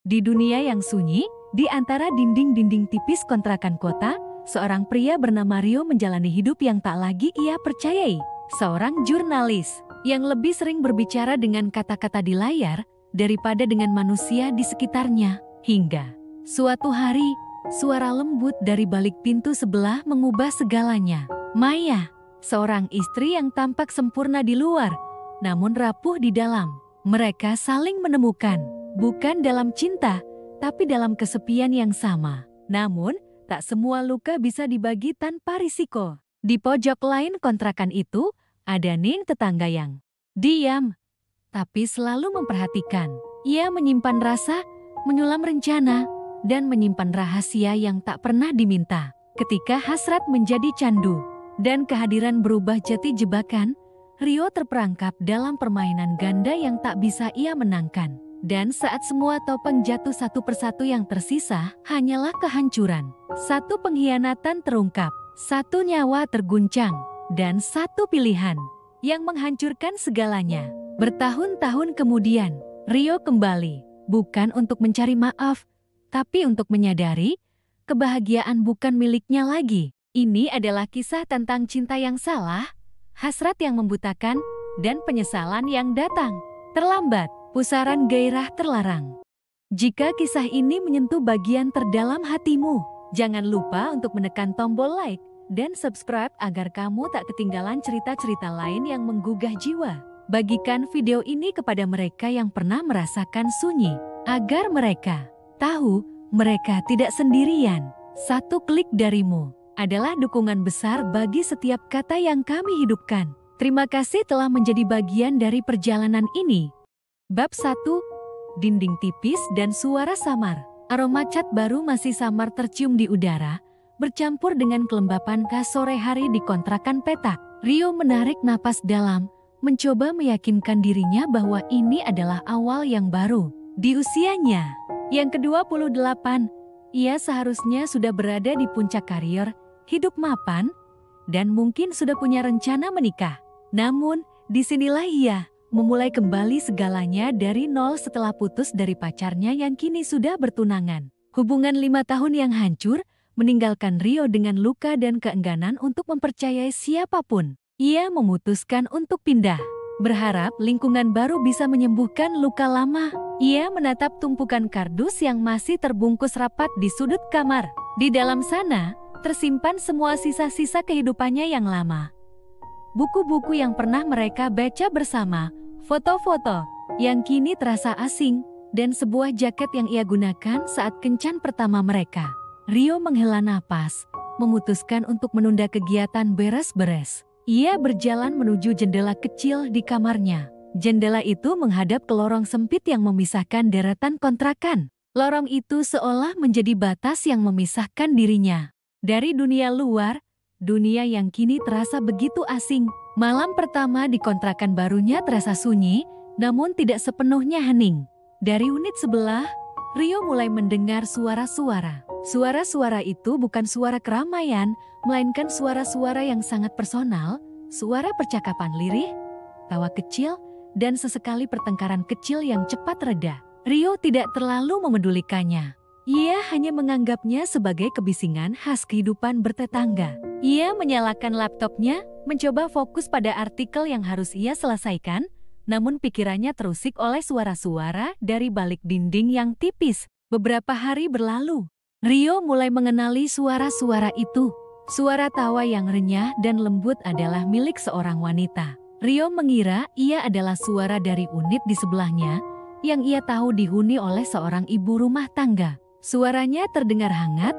Di dunia yang sunyi, di antara dinding-dinding tipis kontrakan kota, seorang pria bernama Rio menjalani hidup yang tak lagi ia percayai. Seorang jurnalis yang lebih sering berbicara dengan kata-kata di layar daripada dengan manusia di sekitarnya. Hingga suatu hari, suara lembut dari balik pintu sebelah mengubah segalanya. Maya, seorang istri yang tampak sempurna di luar, namun rapuh di dalam. Mereka saling menemukan. Bukan dalam cinta, tapi dalam kesepian yang sama. Namun, tak semua luka bisa dibagi tanpa risiko. Di pojok lain kontrakan itu, ada Ning, tetangga yang diam, tapi selalu memperhatikan. Ia menyimpan rasa, menyulam rencana, dan menyimpan rahasia yang tak pernah diminta. Ketika hasrat menjadi candu, dan kehadiran berubah jadi jebakan, Rio terperangkap dalam permainan ganda yang tak bisa ia menangkan. Dan saat semua topeng jatuh satu persatu, yang tersisa hanyalah kehancuran. Satu pengkhianatan terungkap, satu nyawa terguncang, dan satu pilihan yang menghancurkan segalanya. Bertahun-tahun kemudian, Rio kembali, bukan untuk mencari maaf, tapi untuk menyadari kebahagiaan bukan miliknya lagi. Ini adalah kisah tentang cinta yang salah, hasrat yang membutakan, dan penyesalan yang datang terlambat. Pusaran gairah terlarang. Jika kisah ini menyentuh bagian terdalam hatimu, jangan lupa untuk menekan tombol like dan subscribe agar kamu tak ketinggalan cerita-cerita lain yang menggugah jiwa. Bagikan video ini kepada mereka yang pernah merasakan sunyi, agar mereka tahu mereka tidak sendirian. Satu klik darimu adalah dukungan besar bagi setiap kata yang kami hidupkan. Terima kasih telah menjadi bagian dari perjalanan ini. Bab 1. Dinding tipis dan suara samar. Aroma cat baru masih samar tercium di udara, bercampur dengan kelembapan khas sore hari di kontrakan petak. Rio menarik napas dalam, mencoba meyakinkan dirinya bahwa ini adalah awal yang baru. Di usianya yang ke-28, ia seharusnya sudah berada di puncak karier, hidup mapan, dan mungkin sudah punya rencana menikah. Namun, disinilah ia memulai kembali segalanya dari nol setelah putus dari pacarnya yang kini sudah bertunangan. Hubungan 5 tahun yang hancur meninggalkan Rio dengan luka dan keengganan untuk mempercayai siapapun. Ia memutuskan untuk pindah, berharap lingkungan baru bisa menyembuhkan luka lama. Ia menatap tumpukan kardus yang masih terbungkus rapat di sudut kamar. Di dalam sana, tersimpan semua sisa-sisa kehidupannya yang lama. Buku-buku yang pernah mereka baca bersama, foto-foto yang kini terasa asing, dan sebuah jaket yang ia gunakan saat kencan pertama mereka. Rio menghela napas, memutuskan untuk menunda kegiatan beres-beres. Ia berjalan menuju jendela kecil di kamarnya. Jendela itu menghadap ke lorong sempit yang memisahkan deretan kontrakan. Lorong itu seolah menjadi batas yang memisahkan dirinya dari dunia luar, dunia yang kini terasa begitu asing. Malam pertama di kontrakan barunya terasa sunyi, namun tidak sepenuhnya hening. Dari unit sebelah, Rio mulai mendengar suara-suara. Suara-suara itu bukan suara keramaian, melainkan suara-suara yang sangat personal, suara percakapan lirih, tawa kecil, dan sesekali pertengkaran kecil yang cepat reda. Rio tidak terlalu memedulikannya. Ia hanya menganggapnya sebagai kebisingan khas kehidupan bertetangga. Ia menyalakan laptopnya, mencoba fokus pada artikel yang harus ia selesaikan, namun pikirannya terusik oleh suara-suara dari balik dinding yang tipis. Beberapa hari berlalu, Rio mulai mengenali suara-suara itu. Suara tawa yang renyah dan lembut adalah milik seorang wanita. Rio mengira ia adalah suara dari unit di sebelahnya, yang ia tahu dihuni oleh seorang ibu rumah tangga. Suaranya terdengar hangat,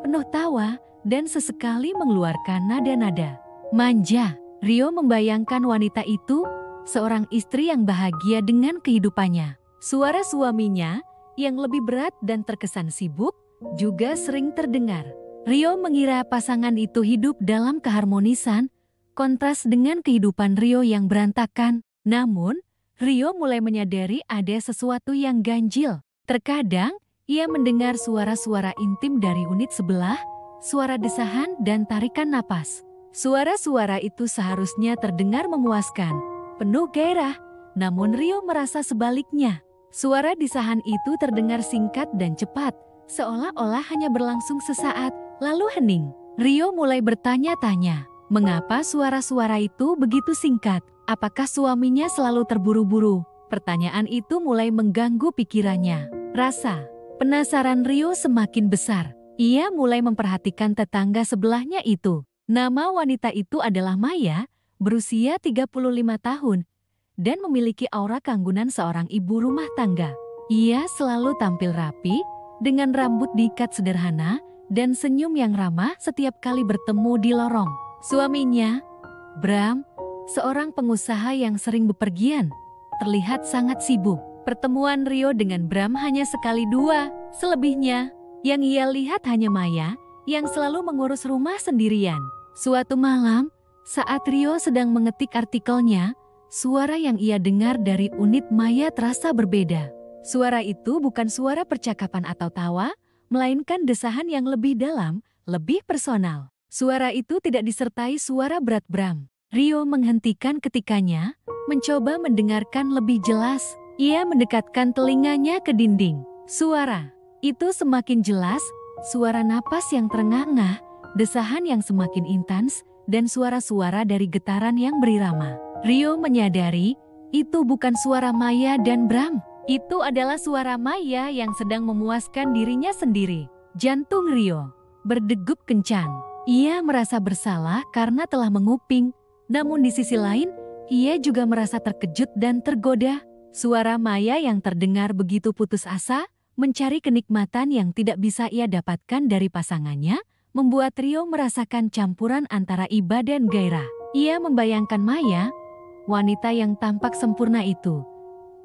penuh tawa, dan sesekali mengeluarkan nada-nada manja. Rio membayangkan wanita itu, seorang istri yang bahagia dengan kehidupannya. Suara suaminya, yang lebih berat dan terkesan sibuk, juga sering terdengar. Rio mengira pasangan itu hidup dalam keharmonisan, kontras dengan kehidupan Rio yang berantakan. Namun, Rio mulai menyadari ada sesuatu yang ganjil. Terkadang, ia mendengar suara-suara intim dari unit sebelah, suara desahan dan tarikan napas. Suara-suara itu seharusnya terdengar memuaskan, penuh gairah, namun Rio merasa sebaliknya. Suara desahan itu terdengar singkat dan cepat, seolah-olah hanya berlangsung sesaat, lalu hening. Rio mulai bertanya-tanya, mengapa suara-suara itu begitu singkat? Apakah suaminya selalu terburu-buru? Pertanyaan itu mulai mengganggu pikirannya. Rasa penasaran Rio semakin besar. Ia mulai memperhatikan tetangga sebelahnya itu. Nama wanita itu adalah Maya, berusia 35 tahun, dan memiliki aura keanggunan seorang ibu rumah tangga. Ia selalu tampil rapi, dengan rambut diikat sederhana, dan senyum yang ramah setiap kali bertemu di lorong. Suaminya, Bram, seorang pengusaha yang sering bepergian, terlihat sangat sibuk. Pertemuan Rio dengan Bram hanya sekali dua, selebihnya, yang ia lihat hanya Maya, yang selalu mengurus rumah sendirian. Suatu malam, saat Rio sedang mengetik artikelnya, suara yang ia dengar dari unit Maya terasa berbeda. Suara itu bukan suara percakapan atau tawa, melainkan desahan yang lebih dalam, lebih personal. Suara itu tidak disertai suara berat Bram. Rio menghentikan ketikanya, mencoba mendengarkan lebih jelas. Ia mendekatkan telinganya ke dinding. Suara itu semakin jelas, suara napas yang terengah-engah, desahan yang semakin intens, dan suara-suara dari getaran yang berirama. Rio menyadari, itu bukan suara Maya dan Bram. Itu adalah suara Maya yang sedang memuaskan dirinya sendiri. Jantung Rio berdegup kencang. Ia merasa bersalah karena telah menguping. Namun di sisi lain, ia juga merasa terkejut dan tergoda. Suara Maya yang terdengar begitu putus asa, mencari kenikmatan yang tidak bisa ia dapatkan dari pasangannya, membuat Rio merasakan campuran antara iba dan gairah. Ia membayangkan Maya, wanita yang tampak sempurna itu,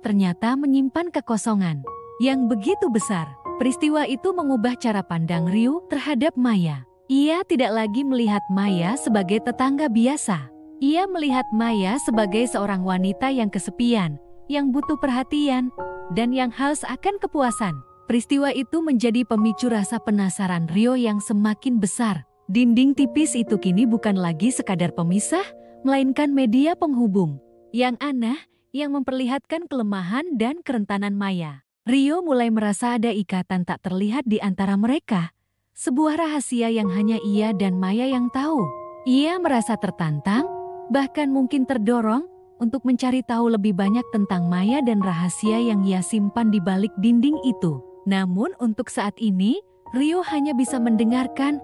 ternyata menyimpan kekosongan yang begitu besar. Peristiwa itu mengubah cara pandang Rio terhadap Maya. Ia tidak lagi melihat Maya sebagai tetangga biasa. Ia melihat Maya sebagai seorang wanita yang kesepian, yang butuh perhatian, dan yang haus akan kepuasan. Peristiwa itu menjadi pemicu rasa penasaran Rio yang semakin besar. Dinding tipis itu kini bukan lagi sekadar pemisah, melainkan media penghubung. Yang aneh, yang memperlihatkan kelemahan dan kerentanan Maya. Rio mulai merasa ada ikatan tak terlihat di antara mereka. Sebuah rahasia yang hanya ia dan Maya yang tahu. Ia merasa tertantang, bahkan mungkin terdorong, untuk mencari tahu lebih banyak tentang Maya dan rahasia yang ia simpan di balik dinding itu. Namun untuk saat ini, Rio hanya bisa mendengarkan,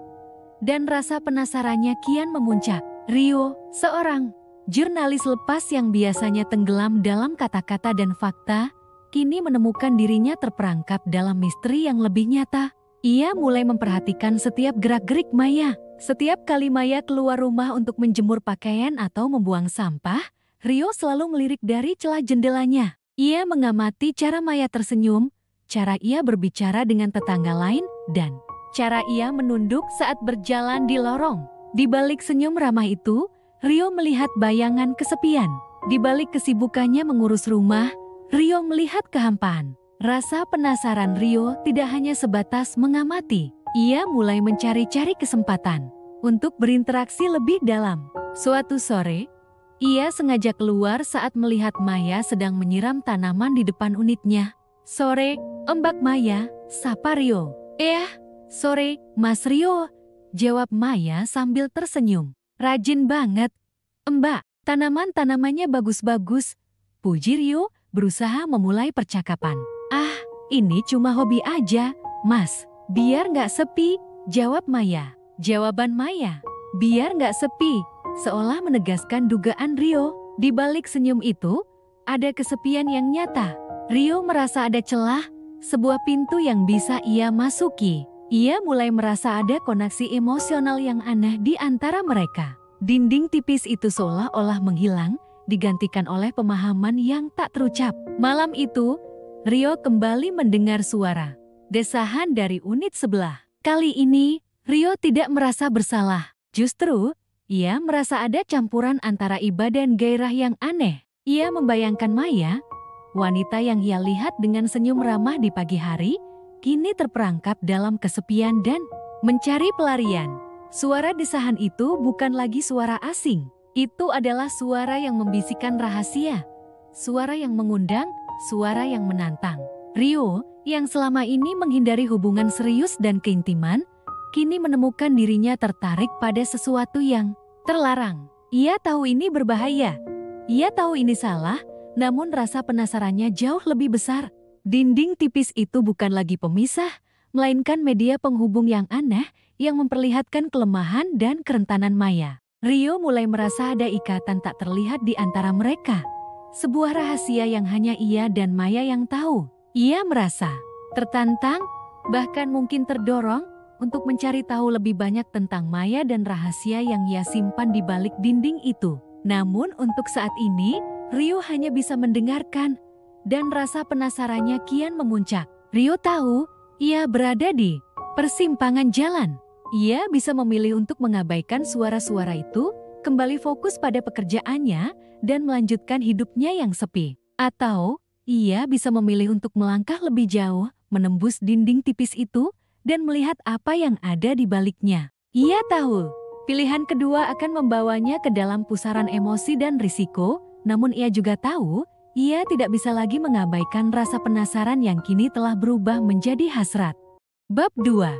dan rasa penasarannya kian memuncak. Rio, seorang jurnalis lepas yang biasanya tenggelam dalam kata-kata dan fakta, kini menemukan dirinya terperangkap dalam misteri yang lebih nyata. Ia mulai memperhatikan setiap gerak-gerik Maya. Setiap kali Maya keluar rumah untuk menjemur pakaian atau membuang sampah, Rio selalu melirik dari celah jendelanya. Ia mengamati cara Maya tersenyum, cara ia berbicara dengan tetangga lain, dan cara ia menunduk saat berjalan di lorong. Di balik senyum ramah itu, Rio melihat bayangan kesepian. Di balik kesibukannya mengurus rumah, Rio melihat kehampaan. Rasa penasaran Rio tidak hanya sebatas mengamati. Ia mulai mencari-cari kesempatan untuk berinteraksi lebih dalam. Suatu sore, ia sengaja keluar saat melihat Maya sedang menyiram tanaman di depan unitnya. "Sore, Mbak Maya," sapa Rio. Sore, Mas Rio," jawab Maya sambil tersenyum. "Rajin banget, Mbak, tanaman-tanamannya bagus-bagus," puji Rio, berusaha memulai percakapan. "Ah, ini cuma hobi aja, Mas, biar nggak sepi," jawab Maya. Jawaban Maya, "Biar nggak sepi," seolah menegaskan dugaan Rio. Di balik senyum itu, ada kesepian yang nyata. Rio merasa ada celah, sebuah pintu yang bisa ia masuki. Ia mulai merasa ada koneksi emosional yang aneh di antara mereka. Dinding tipis itu seolah-olah menghilang, digantikan oleh pemahaman yang tak terucap. Malam itu, Rio kembali mendengar suara desahan dari unit sebelah. Kali ini, Rio tidak merasa bersalah. Justru, ia merasa ada campuran antara iba dan gairah yang aneh. Ia membayangkan Maya, wanita yang ia lihat dengan senyum ramah di pagi hari, kini terperangkap dalam kesepian dan mencari pelarian. Suara desahan itu bukan lagi suara asing. Itu adalah suara yang membisikkan rahasia. Suara yang mengundang, suara yang menantang. Rio, yang selama ini menghindari hubungan serius dan keintiman, kini menemukan dirinya tertarik pada sesuatu yang terlarang. Ia tahu ini berbahaya. Ia tahu ini salah, namun rasa penasarannya jauh lebih besar. Dinding tipis itu bukan lagi pemisah, melainkan media penghubung yang aneh yang memperlihatkan kelemahan dan kerentanan Maya. Rio mulai merasa ada ikatan tak terlihat di antara mereka. Sebuah rahasia yang hanya ia dan Maya yang tahu. Ia merasa tertantang, bahkan mungkin terdorong untuk mencari tahu lebih banyak tentang Maya dan rahasia yang ia simpan di balik dinding itu. Namun untuk saat ini, Rio hanya bisa mendengarkan, dan rasa penasarannya kian memuncak. Rio tahu ia berada di persimpangan jalan. Ia bisa memilih untuk mengabaikan suara-suara itu, kembali fokus pada pekerjaannya, dan melanjutkan hidupnya yang sepi. Atau, ia bisa memilih untuk melangkah lebih jauh, menembus dinding tipis itu, dan melihat apa yang ada di baliknya. Ia tahu, pilihan kedua akan membawanya ke dalam pusaran emosi dan risiko, namun ia juga tahu, ia tidak bisa lagi mengabaikan rasa penasaran yang kini telah berubah menjadi hasrat. Bab 2.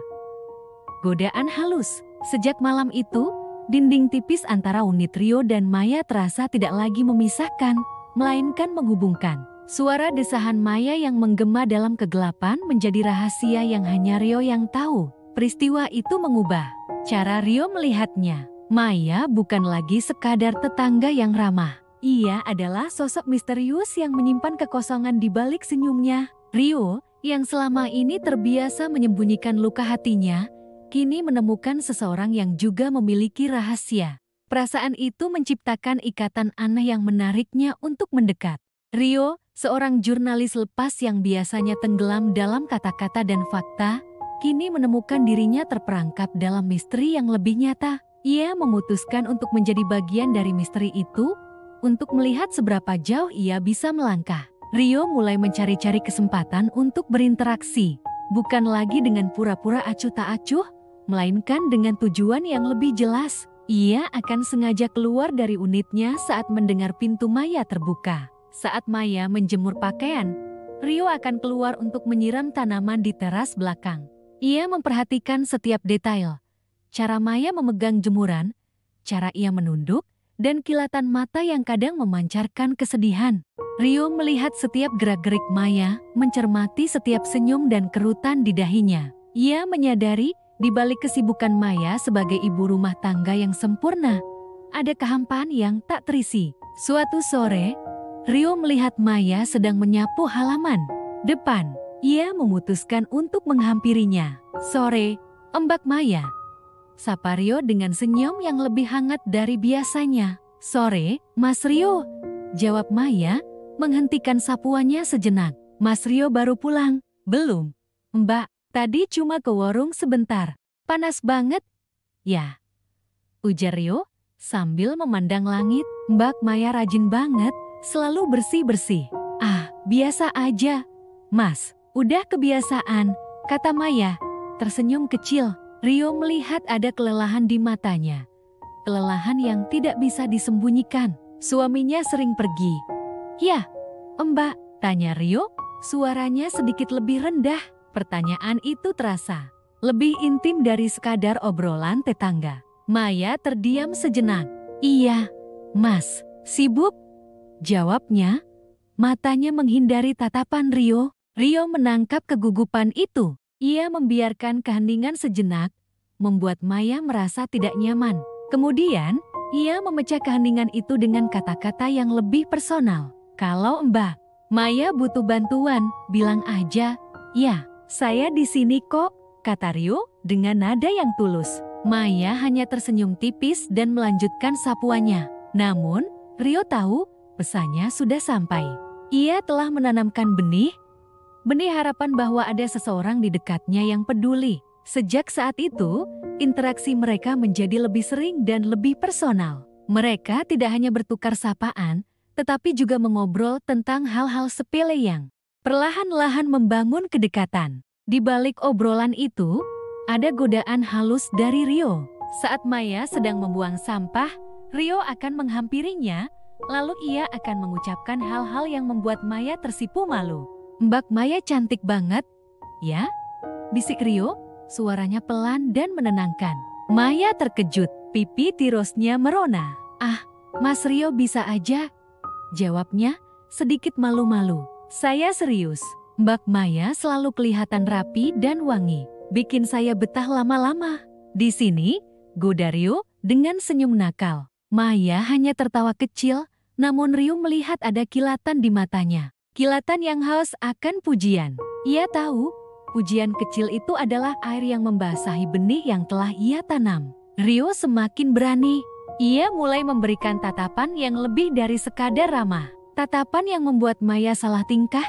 Godaan halus. Sejak malam itu, dinding tipis antara unit Rio dan Maya terasa tidak lagi memisahkan, melainkan menghubungkan. Suara desahan Maya yang menggema dalam kegelapan menjadi rahasia yang hanya Rio yang tahu. Peristiwa itu mengubah cara Rio melihatnya. Maya bukan lagi sekadar tetangga yang ramah. Ia adalah sosok misterius yang menyimpan kekosongan di balik senyumnya. Rio, yang selama ini terbiasa menyembunyikan luka hatinya, kini menemukan seseorang yang juga memiliki rahasia. Perasaan itu menciptakan ikatan aneh yang menariknya untuk mendekat. Rio, seorang jurnalis lepas yang biasanya tenggelam dalam kata-kata dan fakta, kini menemukan dirinya terperangkap dalam misteri yang lebih nyata. Ia memutuskan untuk menjadi bagian dari misteri itu, untuk melihat seberapa jauh ia bisa melangkah. Rio mulai mencari-cari kesempatan untuk berinteraksi, bukan lagi dengan pura-pura acuh tak acuh, melainkan dengan tujuan yang lebih jelas. Ia akan sengaja keluar dari unitnya saat mendengar pintu Maya terbuka. Saat Maya menjemur pakaian, Rio akan keluar untuk menyiram tanaman di teras belakang. Ia memperhatikan setiap detail, cara Maya memegang jemuran, cara ia menunduk, dan kilatan mata yang kadang memancarkan kesedihan. Rio melihat setiap gerak-gerik Maya, mencermati setiap senyum dan kerutan di dahinya. Ia menyadari, di balik kesibukan Maya sebagai ibu rumah tangga yang sempurna, ada kehampaan yang tak terisi. Suatu sore, Rio melihat Maya sedang menyapu halaman depan. Ia memutuskan untuk menghampirinya. "Sore, Mbak Maya," sapa Rio dengan senyum yang lebih hangat dari biasanya. "Sore, Mas Rio," jawab Maya, menghentikan sapuannya sejenak. "Mas Rio baru pulang?" "Belum, Mbak. Tadi cuma ke warung sebentar." "Panas banget?" "Ya," ujar Rio, sambil memandang langit. "Mbak Maya rajin banget, selalu bersih-bersih." "Ah, biasa aja, Mas. Udah kebiasaan," kata Maya, tersenyum kecil. Rio melihat ada kelelahan di matanya. Kelelahan yang tidak bisa disembunyikan. Suaminya sering pergi. "Ya, Mbak?" tanya Rio, suaranya sedikit lebih rendah. Pertanyaan itu terasa lebih intim dari sekadar obrolan tetangga. Maya terdiam sejenak. "Iya, Mas. Sibuk?" jawabnya. Matanya menghindari tatapan Rio. Rio menangkap kegugupan itu. Ia membiarkan keheningan sejenak, membuat Maya merasa tidak nyaman. Kemudian, ia memecah keheningan itu dengan kata-kata yang lebih personal. "Kalau Mbak Maya butuh bantuan, bilang aja." "Ya, saya di sini kok," kata Rio dengan nada yang tulus. Maya hanya tersenyum tipis dan melanjutkan sapuannya. Namun, Rio tahu pesannya sudah sampai. Ia telah menanamkan benih harapan bahwa ada seseorang di dekatnya yang peduli. Sejak saat itu, interaksi mereka menjadi lebih sering dan lebih personal. Mereka tidak hanya bertukar sapaan, tetapi juga mengobrol tentang hal-hal sepele yang perlahan-lahan membangun kedekatan. Di balik obrolan itu, ada godaan halus dari Rio. Saat Maya sedang membuang sampah, Rio akan menghampirinya, Lalu ia akan mengucapkan hal-hal yang membuat Maya tersipu malu. "Mbak Maya cantik banget, ya?" bisik Rio, suaranya pelan dan menenangkan. Maya terkejut, pipi tirosnya merona. "Ah, Mas Rio bisa aja," jawabnya, sedikit malu-malu. "Saya serius." Mbak Maya selalu kelihatan rapi dan wangi, bikin saya betah lama-lama. "Di sini," goda Rio dengan senyum nakal. Maya hanya tertawa kecil, namun Rio melihat ada kilatan di matanya. Kilatan yang haus akan pujian. Ia tahu, pujian kecil itu adalah air yang membasahi benih yang telah ia tanam. Rio semakin berani. Ia mulai memberikan tatapan yang lebih dari sekadar ramah. Tatapan yang membuat Maya salah tingkah.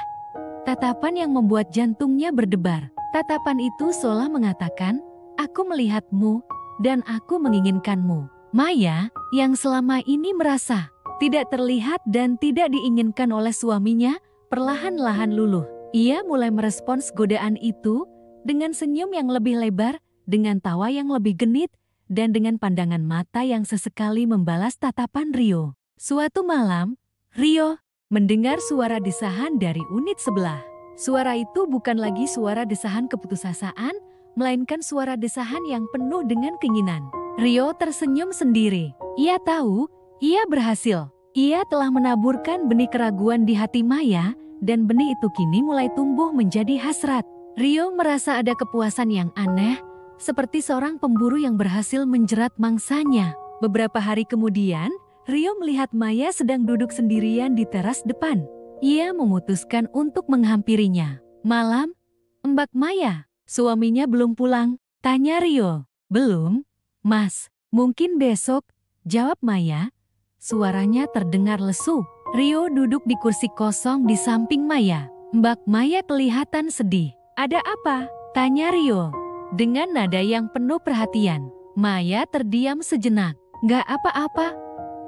Tatapan yang membuat jantungnya berdebar. Tatapan itu seolah mengatakan, "Aku melihatmu dan aku menginginkanmu." Maya, yang selama ini merasa tidak terlihat dan tidak diinginkan oleh suaminya, perlahan-lahan luluh. Ia mulai merespons godaan itu dengan senyum yang lebih lebar, dengan tawa yang lebih genit, dan dengan pandangan mata yang sesekali membalas tatapan Rio. Suatu malam, Rio mendengar suara desahan dari unit sebelah. Suara itu bukan lagi suara desahan keputusasaan, melainkan suara desahan yang penuh dengan keinginan. Rio tersenyum sendiri. Ia tahu, ia berhasil. Ia telah menaburkan benih keraguan di hati Maya, dan benih itu kini mulai tumbuh menjadi hasrat. Rio merasa ada kepuasan yang aneh, seperti seorang pemburu yang berhasil menjerat mangsanya. Beberapa hari kemudian, Rio melihat Maya sedang duduk sendirian di teras depan. Ia memutuskan untuk menghampirinya. "Malam, Mbak Maya." "Suaminya belum pulang?" tanya Rio. "Belum, Mas. Mungkin besok," jawab Maya. Suaranya terdengar lesu. Rio duduk di kursi kosong di samping Maya. Mbak Maya kelihatan sedih. "Ada apa?" tanya Rio dengan nada yang penuh perhatian. Maya terdiam sejenak. "Gak apa-apa,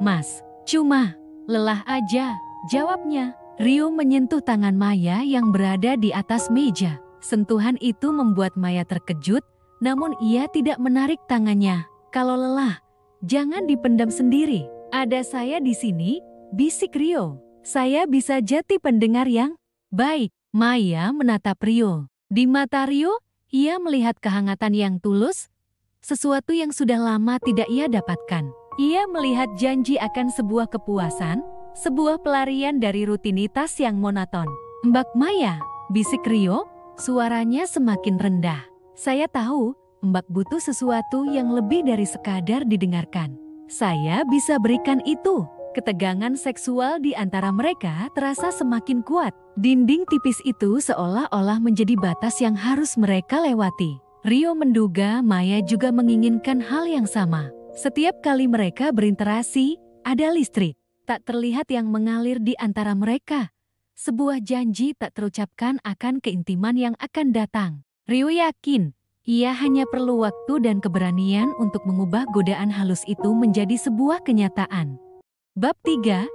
Mas. Cuma lelah aja," jawabnya. Rio menyentuh tangan Maya yang berada di atas meja. Sentuhan itu membuat Maya terkejut, namun ia tidak menarik tangannya. "Kalau lelah, jangan dipendam sendiri. Ada saya di sini," bisik Rio. "Saya bisa jadi pendengar yang baik." Maya menatap Rio. Di mata Rio, ia melihat kehangatan yang tulus, sesuatu yang sudah lama tidak ia dapatkan. Ia melihat janji akan sebuah kepuasan, sebuah pelarian dari rutinitas yang monoton. "Mbak Maya," bisik Rio, suaranya semakin rendah. "Saya tahu, Mbak butuh sesuatu yang lebih dari sekadar didengarkan. Saya bisa berikan itu." Ketegangan seksual di antara mereka terasa semakin kuat. Dinding tipis itu seolah-olah menjadi batas yang harus mereka lewati. Rio menduga Maya juga menginginkan hal yang sama. Setiap kali mereka berinteraksi, ada listrik tak terlihat yang mengalir di antara mereka. Sebuah janji tak terucapkan akan keintiman yang akan datang. Rio yakin, ia hanya perlu waktu dan keberanian untuk mengubah godaan halus itu menjadi sebuah kenyataan. Bab 3.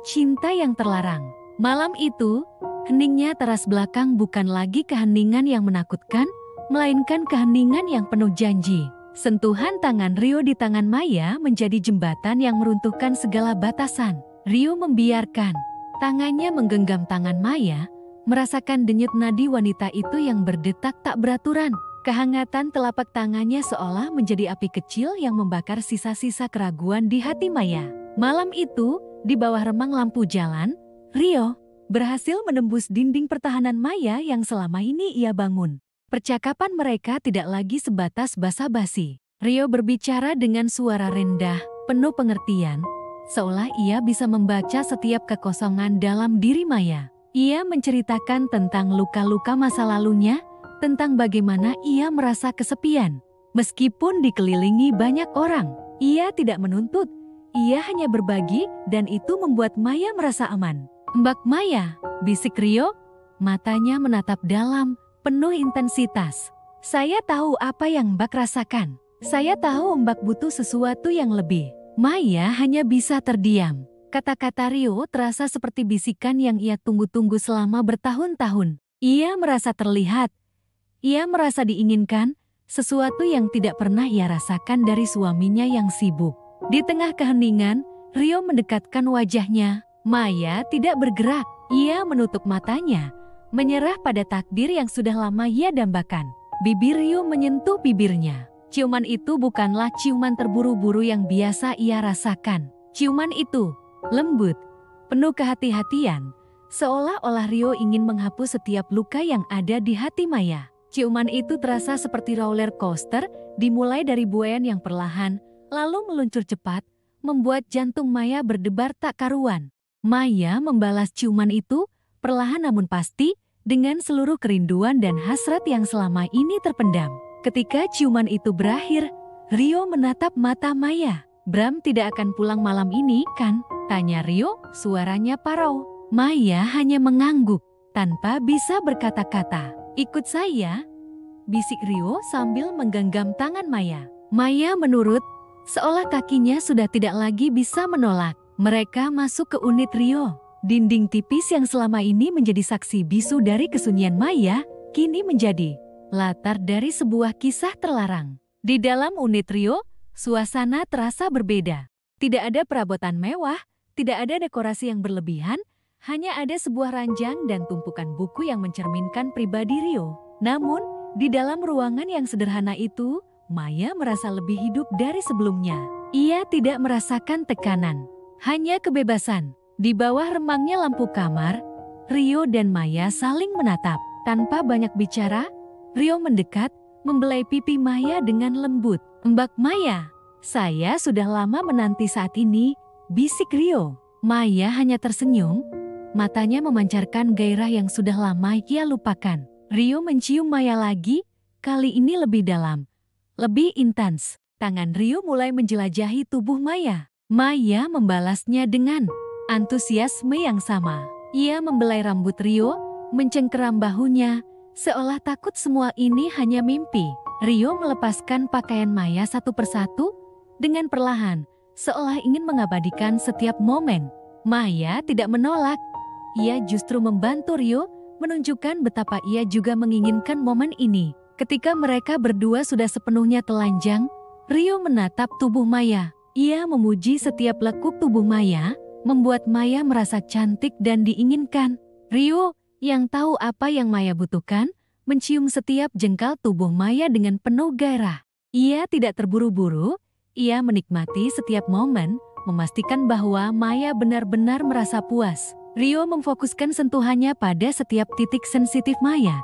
Cinta yang terlarang. Malam itu, heningnya teras belakang bukan lagi keheningan yang menakutkan, melainkan keheningan yang penuh janji. Sentuhan tangan Rio di tangan Maya menjadi jembatan yang meruntuhkan segala batasan. Rio membiarkan tangannya menggenggam tangan Maya, merasakan denyut nadi wanita itu yang berdetak tak beraturan. Kehangatan telapak tangannya seolah menjadi api kecil yang membakar sisa-sisa keraguan di hati Maya. Malam itu, di bawah remang lampu jalan, Rio berhasil menembus dinding pertahanan Maya yang selama ini ia bangun. Percakapan mereka tidak lagi sebatas basa-basi. Rio berbicara dengan suara rendah, penuh pengertian, seolah ia bisa membaca setiap kekosongan dalam diri Maya. Ia menceritakan tentang luka-luka masa lalunya, tentang bagaimana ia merasa kesepian. Meskipun dikelilingi banyak orang, ia tidak menuntut. Ia hanya berbagi dan itu membuat Maya merasa aman. "Mbak Maya," bisik Rio, matanya menatap dalam, penuh intensitas. "Saya tahu apa yang Mbak rasakan. Saya tahu Mbak butuh sesuatu yang lebih." Maya hanya bisa terdiam. Kata-kata Rio terasa seperti bisikan yang ia tunggu-tunggu selama bertahun-tahun. Ia merasa terlihat. Ia merasa diinginkan, sesuatu yang tidak pernah ia rasakan dari suaminya yang sibuk. Di tengah keheningan, Rio mendekatkan wajahnya. Maya tidak bergerak. Ia menutup matanya, menyerah pada takdir yang sudah lama ia dambakan. Bibir Rio menyentuh bibirnya. Ciuman itu bukanlah ciuman terburu-buru yang biasa ia rasakan. Ciuman itu lembut, penuh kehati-hatian, seolah-olah Rio ingin menghapus setiap luka yang ada di hati Maya. Ciuman itu terasa seperti roller coaster, dimulai dari buayan yang perlahan, lalu meluncur cepat, membuat jantung Maya berdebar tak karuan. Maya membalas ciuman itu, perlahan namun pasti, dengan seluruh kerinduan dan hasrat yang selama ini terpendam. Ketika ciuman itu berakhir, Rio menatap mata Maya. "Bram tidak akan pulang malam ini, kan?" tanya Rio, suaranya parau. Maya hanya mengangguk, tanpa bisa berkata-kata. "Ikut saya," bisik Rio sambil menggenggam tangan Maya. Maya menurut, seolah kakinya sudah tidak lagi bisa menolak. Mereka masuk ke unit Rio. Dinding tipis yang selama ini menjadi saksi bisu dari kesunyian Maya, kini menjadi latar dari sebuah kisah terlarang. Di dalam unit Rio, suasana terasa berbeda. Tidak ada perabotan mewah, tidak ada dekorasi yang berlebihan, hanya ada sebuah ranjang dan tumpukan buku yang mencerminkan pribadi Rio. Namun, di dalam ruangan yang sederhana itu, Maya merasa lebih hidup dari sebelumnya. Ia tidak merasakan tekanan, hanya kebebasan. Di bawah remangnya lampu kamar, Rio dan Maya saling menatap. Tanpa banyak bicara, Rio mendekat, membelai pipi Maya dengan lembut. "Mbak Maya, saya sudah lama menanti saat ini," bisik Rio. Maya hanya tersenyum, matanya memancarkan gairah yang sudah lama ia lupakan. Rio mencium Maya lagi, kali ini lebih dalam, lebih intens. Tangan Rio mulai menjelajahi tubuh Maya. Maya membalasnya dengan antusiasme yang sama. Ia membelai rambut Rio, mencengkeram bahunya, seolah takut semua ini hanya mimpi. Rio melepaskan pakaian Maya satu persatu dengan perlahan, seolah ingin mengabadikan setiap momen. Maya tidak menolak. Ia justru membantu Rio, menunjukkan betapa ia juga menginginkan momen ini. Ketika mereka berdua sudah sepenuhnya telanjang, Rio menatap tubuh Maya. Ia memuji setiap lekuk tubuh Maya, membuat Maya merasa cantik dan diinginkan. Rio, yang tahu apa yang Maya butuhkan, mencium setiap jengkal tubuh Maya dengan penuh gairah. Ia tidak terburu-buru, ia menikmati setiap momen, memastikan bahwa Maya benar-benar merasa puas. Rio memfokuskan sentuhannya pada setiap titik sensitif Maya.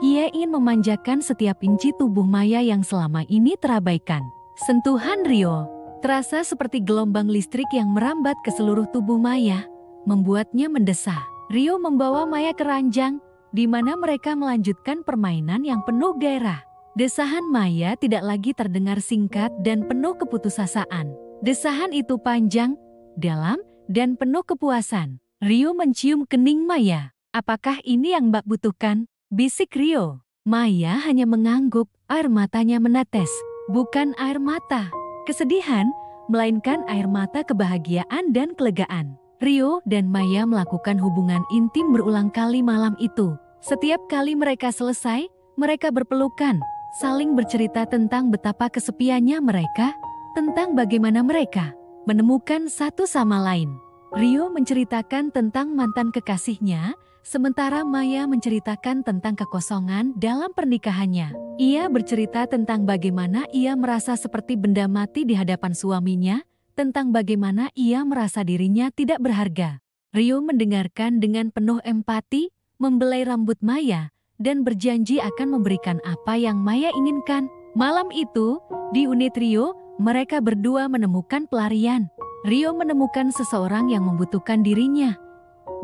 Ia ingin memanjakan setiap inci tubuh Maya yang selama ini terabaikan. Sentuhan Rio terasa seperti gelombang listrik yang merambat ke seluruh tubuh Maya, membuatnya mendesah. Rio membawa Maya ke ranjang, di mana mereka melanjutkan permainan yang penuh gairah. Desahan Maya tidak lagi terdengar singkat dan penuh keputusasaan. Desahan itu panjang, dalam, dan penuh kepuasan. Rio mencium kening Maya. "Apakah ini yang Mbak butuhkan?" bisik Rio. Maya hanya mengangguk, air matanya menetes. Bukan air mata kesedihan, melainkan air mata kebahagiaan dan kelegaan. Rio dan Maya melakukan hubungan intim berulang kali malam itu. Setiap kali mereka selesai, mereka berpelukan, saling bercerita tentang betapa kesepiannya mereka, tentang bagaimana mereka menemukan satu sama lain. Rio menceritakan tentang mantan kekasihnya, sementara Maya menceritakan tentang kekosongan dalam pernikahannya. Ia bercerita tentang bagaimana ia merasa seperti benda mati di hadapan suaminya, tentang bagaimana ia merasa dirinya tidak berharga. Rio mendengarkan dengan penuh empati, membelai rambut Maya, dan berjanji akan memberikan apa yang Maya inginkan. Malam itu, di unit Rio, mereka berdua menemukan pelarian. Rio menemukan seseorang yang membutuhkan dirinya,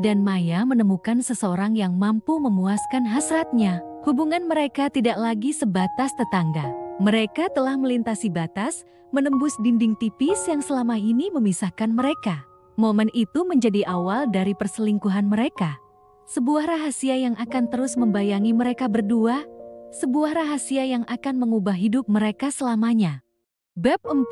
dan Maya menemukan seseorang yang mampu memuaskan hasratnya. Hubungan mereka tidak lagi sebatas tetangga. Mereka telah melintasi batas, menembus dinding tipis yang selama ini memisahkan mereka. Momen itu menjadi awal dari perselingkuhan mereka. Sebuah rahasia yang akan terus membayangi mereka berdua, sebuah rahasia yang akan mengubah hidup mereka selamanya. Bab 4,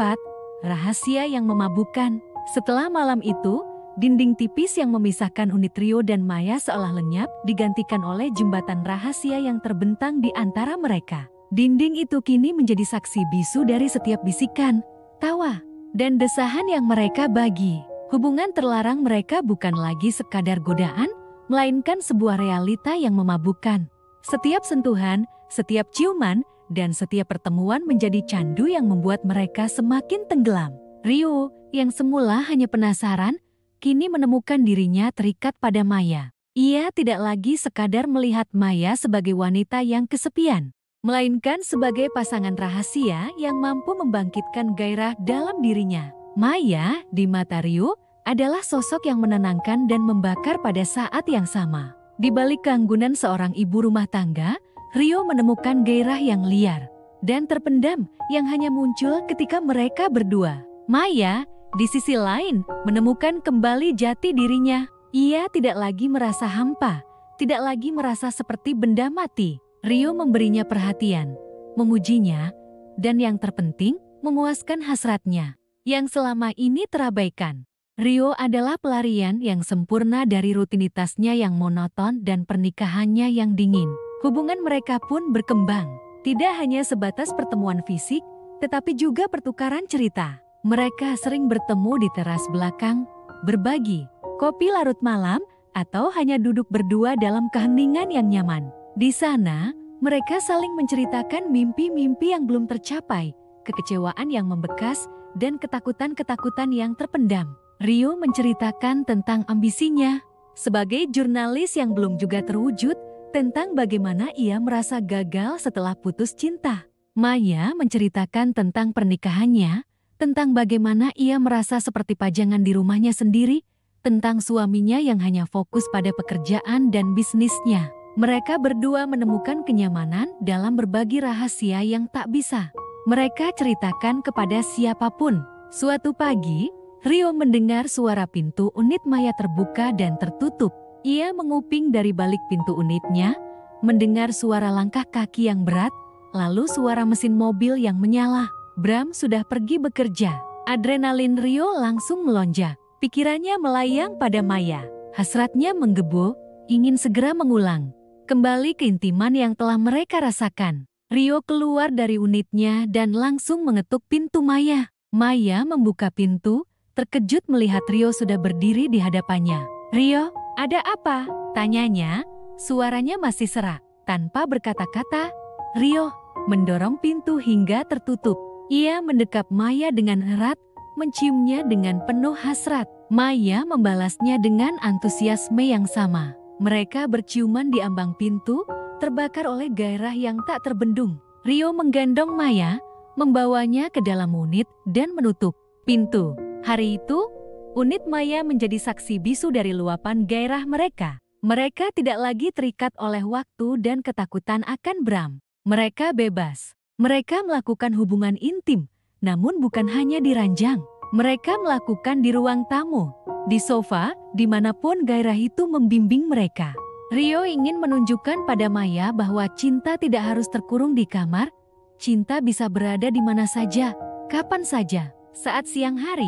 Rahasia yang Memabukkan. Setelah malam itu, dinding tipis yang memisahkan unit Rio dan Maya seolah lenyap, digantikan oleh jembatan rahasia yang terbentang di antara mereka. Dinding itu kini menjadi saksi bisu dari setiap bisikan, tawa, dan desahan yang mereka bagi. Hubungan terlarang mereka bukan lagi sekadar godaan, melainkan sebuah realita yang memabukkan. Setiap sentuhan, setiap ciuman, dan setiap pertemuan menjadi candu yang membuat mereka semakin tenggelam. Ryo, yang semula hanya penasaran, kini menemukan dirinya terikat pada Maya. Ia tidak lagi sekadar melihat Maya sebagai wanita yang kesepian, melainkan sebagai pasangan rahasia yang mampu membangkitkan gairah dalam dirinya. Maya, di mata Ryo, adalah sosok yang menenangkan dan membakar pada saat yang sama. Di balik keanggunan seorang ibu rumah tangga, Ryo menemukan gairah yang liar dan terpendam yang hanya muncul ketika mereka berdua. Maya, di sisi lain, menemukan kembali jati dirinya. Ia tidak lagi merasa hampa, tidak lagi merasa seperti benda mati. Ryo memberinya perhatian, memujinya, dan yang terpenting, memuaskan hasratnya yang selama ini terabaikan. Ryo adalah pelarian yang sempurna dari rutinitasnya yang monoton dan pernikahannya yang dingin. Hubungan mereka pun berkembang, tidak hanya sebatas pertemuan fisik, tetapi juga pertukaran cerita. Mereka sering bertemu di teras belakang, berbagi kopi larut malam, atau hanya duduk berdua dalam keheningan yang nyaman. Di sana, mereka saling menceritakan mimpi-mimpi yang belum tercapai, kekecewaan yang membekas, dan ketakutan-ketakutan yang terpendam. Ryo menceritakan tentang ambisinya sebagai jurnalis yang belum juga terwujud, tentang bagaimana ia merasa gagal setelah putus cinta. Maya menceritakan tentang pernikahannya, tentang bagaimana ia merasa seperti pajangan di rumahnya sendiri, tentang suaminya yang hanya fokus pada pekerjaan dan bisnisnya. Mereka berdua menemukan kenyamanan dalam berbagi rahasia yang tak bisa mereka ceritakan kepada siapapun. Suatu pagi, Ryo mendengar suara pintu unit Maya terbuka dan tertutup. Ia menguping dari balik pintu unitnya, mendengar suara langkah kaki yang berat, lalu suara mesin mobil yang menyala. Bram sudah pergi bekerja. Adrenalin Ryo langsung melonjak. Pikirannya melayang pada Maya. Hasratnya menggebu, ingin segera mengulang kembali keintiman yang telah mereka rasakan. Ryo keluar dari unitnya dan langsung mengetuk pintu Maya. Maya membuka pintu, terkejut melihat Ryo sudah berdiri di hadapannya. "Ryo, ada apa?" tanyanya. Suaranya masih serak. Tanpa berkata-kata, Ryo mendorong pintu hingga tertutup. Ia mendekap Maya dengan erat, menciumnya dengan penuh hasrat. Maya membalasnya dengan antusiasme yang sama. Mereka berciuman di ambang pintu, terbakar oleh gairah yang tak terbendung. Ryo menggendong Maya, membawanya ke dalam unit dan menutup pintu. Hari itu, unit Maya menjadi saksi bisu dari luapan gairah mereka. Mereka tidak lagi terikat oleh waktu dan ketakutan akan Bram. Mereka bebas. Mereka melakukan hubungan intim, namun bukan hanya di ranjang. Mereka melakukan di ruang tamu, di sofa, dimanapun gairah itu membimbing mereka. Ryo ingin menunjukkan pada Maya bahwa cinta tidak harus terkurung di kamar. Cinta bisa berada di mana saja, kapan saja. Saat siang hari,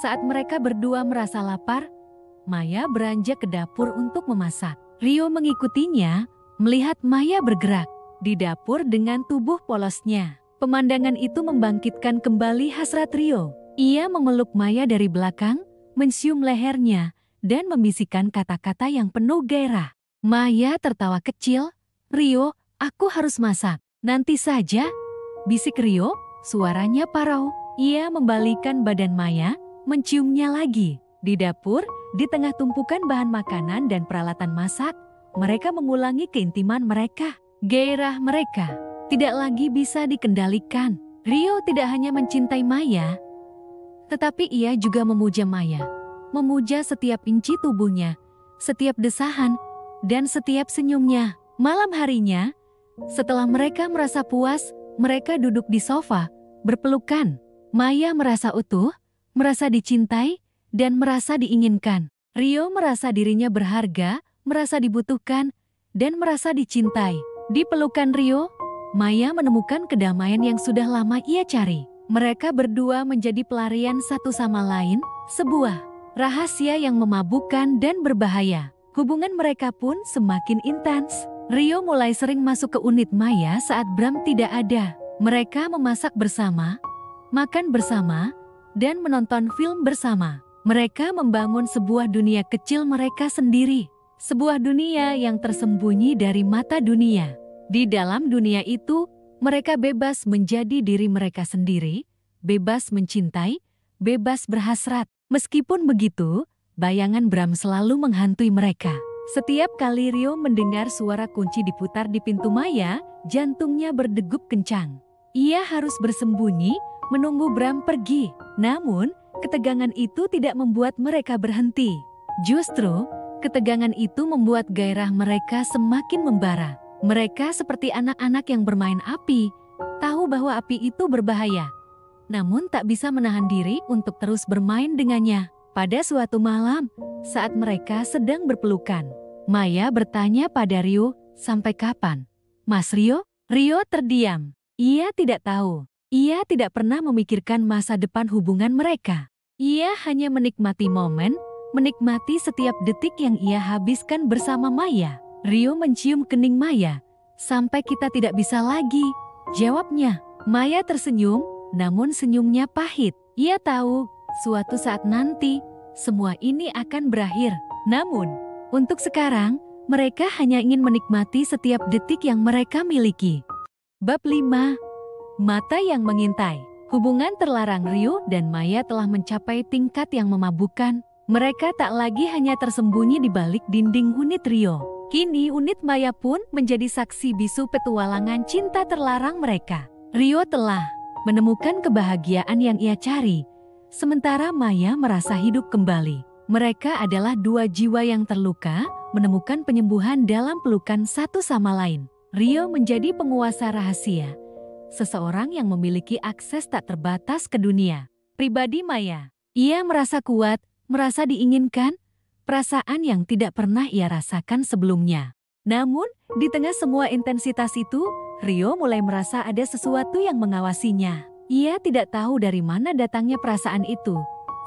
saat mereka berdua merasa lapar, Maya beranjak ke dapur untuk memasak. Ryo mengikutinya, melihat Maya bergerak di dapur dengan tubuh polosnya. Pemandangan itu membangkitkan kembali hasrat Ryo. Ia memeluk Maya dari belakang, mencium lehernya, dan membisikkan kata-kata yang penuh gairah. Maya tertawa kecil. "Ryo, aku harus masak. Nanti saja," bisik Ryo, suaranya parau. Ia membalikan badan Maya, menciumnya lagi. Di dapur, di tengah tumpukan bahan makanan dan peralatan masak, mereka mengulangi keintiman mereka. Gairah mereka tidak lagi bisa dikendalikan. Ryo tidak hanya mencintai Maya, tetapi ia juga memuja Maya. Memuja setiap inci tubuhnya, setiap desahan, dan setiap senyumnya. Malam harinya, setelah mereka merasa puas, mereka duduk di sofa, berpelukan. Maya merasa utuh, merasa dicintai, dan merasa diinginkan. Ryo merasa dirinya berharga, merasa dibutuhkan, dan merasa dicintai. Di pelukan Ryo, Maya menemukan kedamaian yang sudah lama ia cari. Mereka berdua menjadi pelarian satu sama lain, sebuah rahasia yang memabukkan dan berbahaya. Hubungan mereka pun semakin intens. Ryo mulai sering masuk ke unit Maya saat Bram tidak ada. Mereka memasak bersama, makan bersama, dan menonton film bersama. Mereka membangun sebuah dunia kecil mereka sendiri. Sebuah dunia yang tersembunyi dari mata dunia. Di dalam dunia itu, mereka bebas menjadi diri mereka sendiri, bebas mencintai, bebas berhasrat. Meskipun begitu, bayangan Bram selalu menghantui mereka. Setiap kali Rio mendengar suara kunci diputar di pintu Maya, jantungnya berdegup kencang. Ia harus bersembunyi, menunggu Bram pergi. Namun, ketegangan itu tidak membuat mereka berhenti. Justru, ketegangan itu membuat gairah mereka semakin membara. Mereka seperti anak-anak yang bermain api, tahu bahwa api itu berbahaya, namun tak bisa menahan diri untuk terus bermain dengannya. Pada suatu malam, saat mereka sedang berpelukan, Maya bertanya pada Rio, "Sampai kapan, Mas Rio?" Rio terdiam. Ia tidak tahu. Ia tidak pernah memikirkan masa depan hubungan mereka. Ia hanya menikmati momen, menikmati setiap detik yang ia habiskan bersama Maya. Rio mencium kening Maya. "Sampai kita tidak bisa lagi," jawabnya. Maya tersenyum, namun senyumnya pahit. Ia tahu, suatu saat nanti, semua ini akan berakhir. Namun, untuk sekarang, mereka hanya ingin menikmati setiap detik yang mereka miliki. Bab 5. Mata yang mengintai. Hubungan terlarang Rio dan Maya telah mencapai tingkat yang memabukkan. Mereka tak lagi hanya tersembunyi di balik dinding unit Rio. Kini unit Maya pun menjadi saksi bisu petualangan cinta terlarang mereka. Rio telah menemukan kebahagiaan yang ia cari, sementara Maya merasa hidup kembali. Mereka adalah dua jiwa yang terluka, menemukan penyembuhan dalam pelukan satu sama lain. Rio menjadi penguasa rahasia, seseorang yang memiliki akses tak terbatas ke dunia pribadi Maya. Ia merasa kuat, merasa diinginkan, perasaan yang tidak pernah ia rasakan sebelumnya. Namun, di tengah semua intensitas itu, Rio mulai merasa ada sesuatu yang mengawasinya. Ia tidak tahu dari mana datangnya perasaan itu,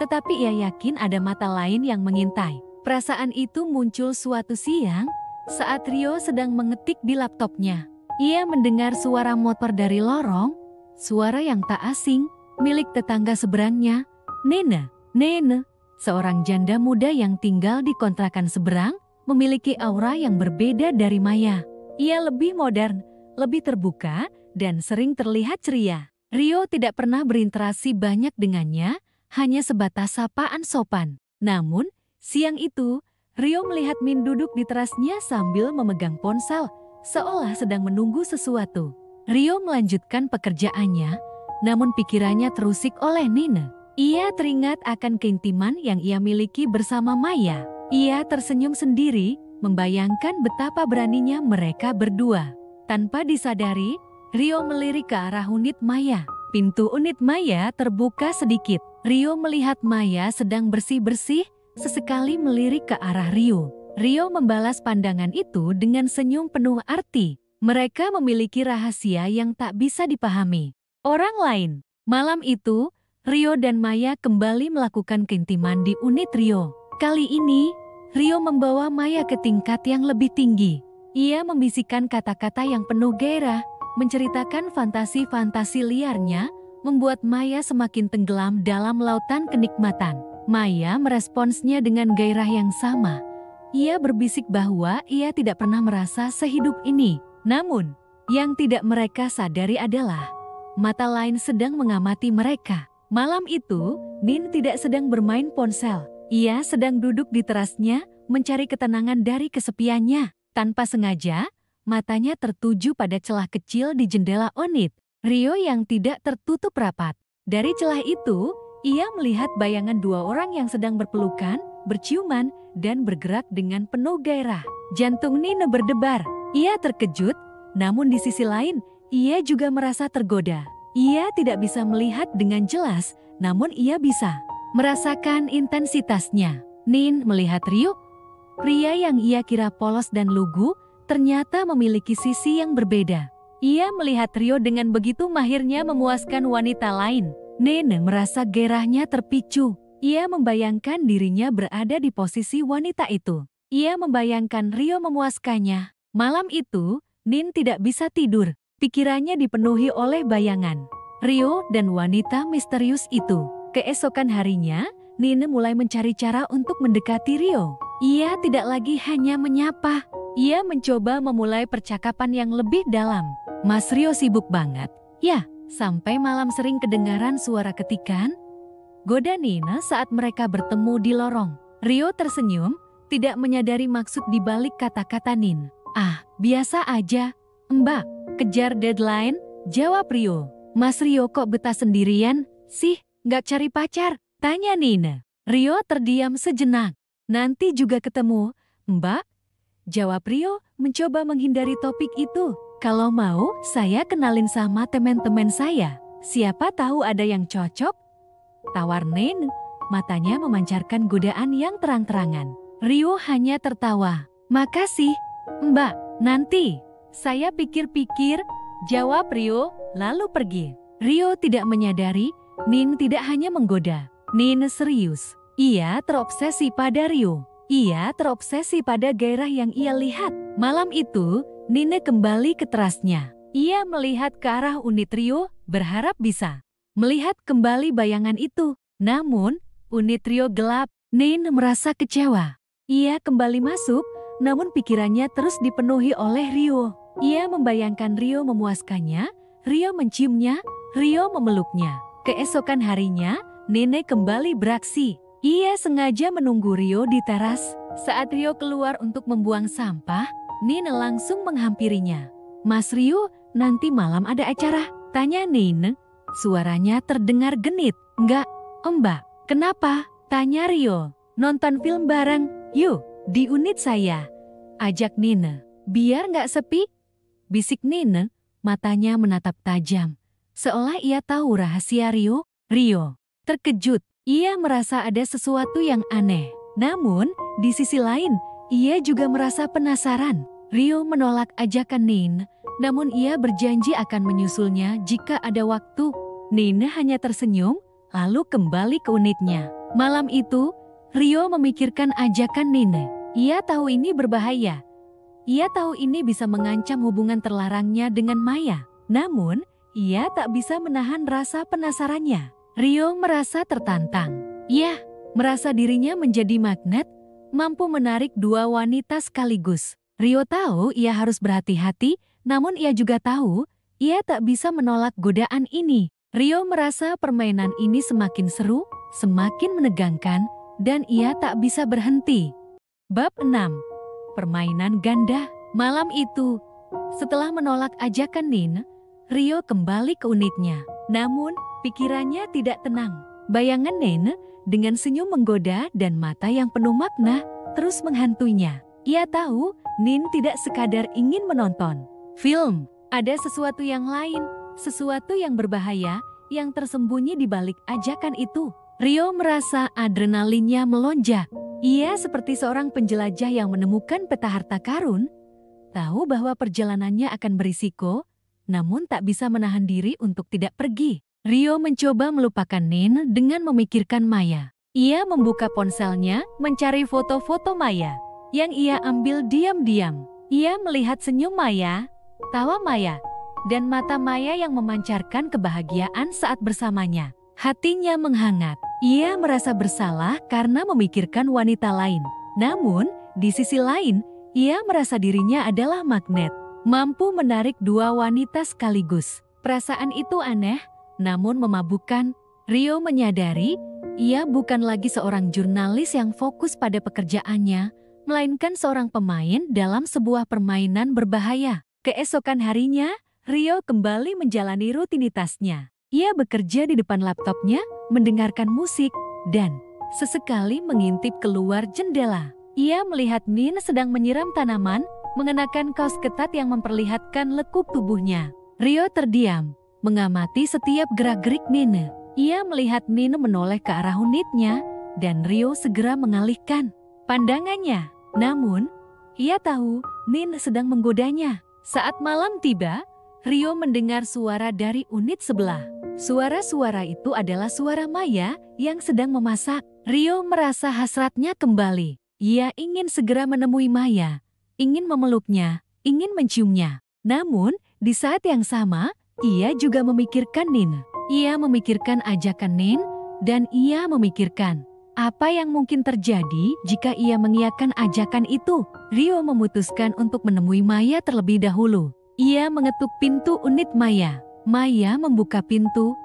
tetapi ia yakin ada mata lain yang mengintai. Perasaan itu muncul suatu siang saat Rio sedang mengetik di laptopnya. Ia mendengar suara motor dari lorong, suara yang tak asing, milik tetangga seberangnya, Nene. Nene, seorang janda muda yang tinggal di kontrakan seberang, memiliki aura yang berbeda dari Maya. Ia lebih modern, lebih terbuka, dan sering terlihat ceria. Rio tidak pernah berinteraksi banyak dengannya, hanya sebatas sapaan sopan. Namun, siang itu, Rio melihat Min duduk di terasnya sambil memegang ponsel, seolah sedang menunggu sesuatu. Rio melanjutkan pekerjaannya, namun pikirannya terusik oleh Nene. Ia teringat akan keintiman yang ia miliki bersama Maya. Ia tersenyum sendiri, membayangkan betapa beraninya mereka berdua. Tanpa disadari, Rio melirik ke arah unit Maya. Pintu unit Maya terbuka sedikit. Rio melihat Maya sedang bersih-bersih, sesekali melirik ke arah Rio. Rio membalas pandangan itu dengan senyum penuh arti. Mereka memiliki rahasia yang tak bisa dipahami orang lain. Malam itu, Rio dan Maya kembali melakukan keintiman di unit Rio. Kali ini, Rio membawa Maya ke tingkat yang lebih tinggi. Ia membisikkan kata-kata yang penuh gairah, menceritakan fantasi-fantasi liarnya, membuat Maya semakin tenggelam dalam lautan kenikmatan. Maya meresponsnya dengan gairah yang sama. Ia berbisik bahwa ia tidak pernah merasa sehidup ini. Namun, yang tidak mereka sadari adalah mata lain sedang mengamati mereka. Malam itu, Nin tidak sedang bermain ponsel. Ia sedang duduk di terasnya, mencari ketenangan dari kesepiannya. Tanpa sengaja, matanya tertuju pada celah kecil di jendela unit Rio yang tidak tertutup rapat. Dari celah itu, ia melihat bayangan dua orang yang sedang berpelukan, berciuman, dan bergerak dengan penuh gairah. Jantung Nina berdebar. Ia terkejut, namun di sisi lain, ia juga merasa tergoda. Ia tidak bisa melihat dengan jelas, namun ia bisa merasakan intensitasnya. Nin melihat Rio. Pria yang ia kira polos dan lugu, ternyata memiliki sisi yang berbeda. Ia melihat Rio dengan begitu mahirnya memuaskan wanita lain. Nene merasa gairahnya terpicu. Ia membayangkan dirinya berada di posisi wanita itu. Ia membayangkan Rio memuaskannya. Malam itu, Nin tidak bisa tidur. Pikirannya dipenuhi oleh bayangan Rio dan wanita misterius itu. Keesokan harinya, Nina mulai mencari cara untuk mendekati Rio. Ia tidak lagi hanya menyapa. Ia mencoba memulai percakapan yang lebih dalam. Mas Rio sibuk banget. Ya, sampai malam sering kedengaran suara ketikan. Goda Nina saat mereka bertemu di lorong. Rio tersenyum, tidak menyadari maksud di balik kata-kata Nin. Ah, biasa aja. Mbak, kejar deadline, jawab Rio. Mas Rio kok betah sendirian sih, nggak cari pacar? Tanya Nina. Rio terdiam sejenak. Nanti juga ketemu, Mbak. Jawab Rio, mencoba menghindari topik itu. Kalau mau, saya kenalin sama teman-teman saya. Siapa tahu ada yang cocok? Tawar Nina, matanya memancarkan godaan yang terang-terangan. Rio hanya tertawa. Makasih, Mbak. Nanti. Saya pikir-pikir, jawab Rio, lalu pergi. Rio tidak menyadari, Nin tidak hanya menggoda. Nin serius. Ia terobsesi pada Rio. Ia terobsesi pada gairah yang ia lihat. Malam itu, Nina kembali ke terasnya. Ia melihat ke arah unit Rio, berharap bisa melihat kembali bayangan itu. Namun, unit Rio gelap. Nina merasa kecewa. Ia kembali masuk, namun pikirannya terus dipenuhi oleh Rio. Ia membayangkan Rio memuaskannya, Rio menciumnya, Rio memeluknya. Keesokan harinya, Nina kembali beraksi. Ia sengaja menunggu Rio di teras. Saat Rio keluar untuk membuang sampah, Nina langsung menghampirinya. Mas Rio, nanti malam ada acara? Tanya Nina. Suaranya terdengar genit. Enggak, Mbak. Kenapa? Tanya Rio. Nonton film bareng, yuk, di unit saya. Ajak Nina. Biar nggak sepi. Bisik Nina, matanya menatap tajam. Seolah ia tahu rahasia Rio. Rio terkejut. Ia merasa ada sesuatu yang aneh. Namun, di sisi lain, ia juga merasa penasaran. Rio menolak ajakan Nina, namun ia berjanji akan menyusulnya jika ada waktu. Nina hanya tersenyum, lalu kembali ke unitnya. Malam itu, Rio memikirkan ajakan Nina. Ia tahu ini berbahaya. Ia tahu ini bisa mengancam hubungan terlarangnya dengan Maya. Namun, ia tak bisa menahan rasa penasarannya. Rio merasa tertantang. Ia merasa dirinya menjadi magnet, mampu menarik dua wanita sekaligus. Rio tahu ia harus berhati-hati, namun ia juga tahu ia tak bisa menolak godaan ini. Rio merasa permainan ini semakin seru, semakin menegangkan, dan ia tak bisa berhenti. Bab 6. Permainan ganda. Malam itu, setelah menolak ajakan Nina, Rio kembali ke unitnya. Namun, pikirannya tidak tenang. Bayangan Nina dengan senyum menggoda dan mata yang penuh makna terus menghantuinya. Ia tahu Nin tidak sekadar ingin menonton film. Ada sesuatu yang lain, sesuatu yang berbahaya yang tersembunyi di balik ajakan itu. Rio merasa adrenalinnya melonjak. Ia seperti seorang penjelajah yang menemukan peta harta karun, tahu bahwa perjalanannya akan berisiko, namun tak bisa menahan diri untuk tidak pergi. Rio mencoba melupakan Nin dengan memikirkan Maya. Ia membuka ponselnya, mencari foto-foto Maya yang ia ambil diam-diam. Ia melihat senyum Maya, tawa Maya, dan mata Maya yang memancarkan kebahagiaan saat bersamanya. Hatinya menghangat. Ia merasa bersalah karena memikirkan wanita lain. Namun, di sisi lain, ia merasa dirinya adalah magnet, mampu menarik dua wanita sekaligus. Perasaan itu aneh, namun memabukkan. Rio menyadari, ia bukan lagi seorang jurnalis yang fokus pada pekerjaannya, melainkan seorang pemain dalam sebuah permainan berbahaya. Keesokan harinya, Rio kembali menjalani rutinitasnya. Ia bekerja di depan laptopnya, mendengarkan musik, dan sesekali mengintip keluar jendela. Ia melihat Nin sedang menyiram tanaman, mengenakan kaos ketat yang memperlihatkan lekuk tubuhnya. Rio terdiam, mengamati setiap gerak-gerik Nin. Ia melihat Nin menoleh ke arah unitnya, dan Rio segera mengalihkan pandangannya. Namun, ia tahu Nin sedang menggodanya. Saat malam tiba, Rio mendengar suara dari unit sebelah. Suara-suara itu adalah suara Maya yang sedang memasak. Rio merasa hasratnya kembali. Ia ingin segera menemui Maya, ingin memeluknya, ingin menciumnya. Namun, di saat yang sama, ia juga memikirkan Nin. Ia memikirkan ajakan Nin, dan ia memikirkan Apa yang mungkin terjadi jika ia mengiyakan ajakan itu? Rio memutuskan untuk menemui Maya terlebih dahulu. Ia mengetuk pintu unit Maya. Maya membuka pintu,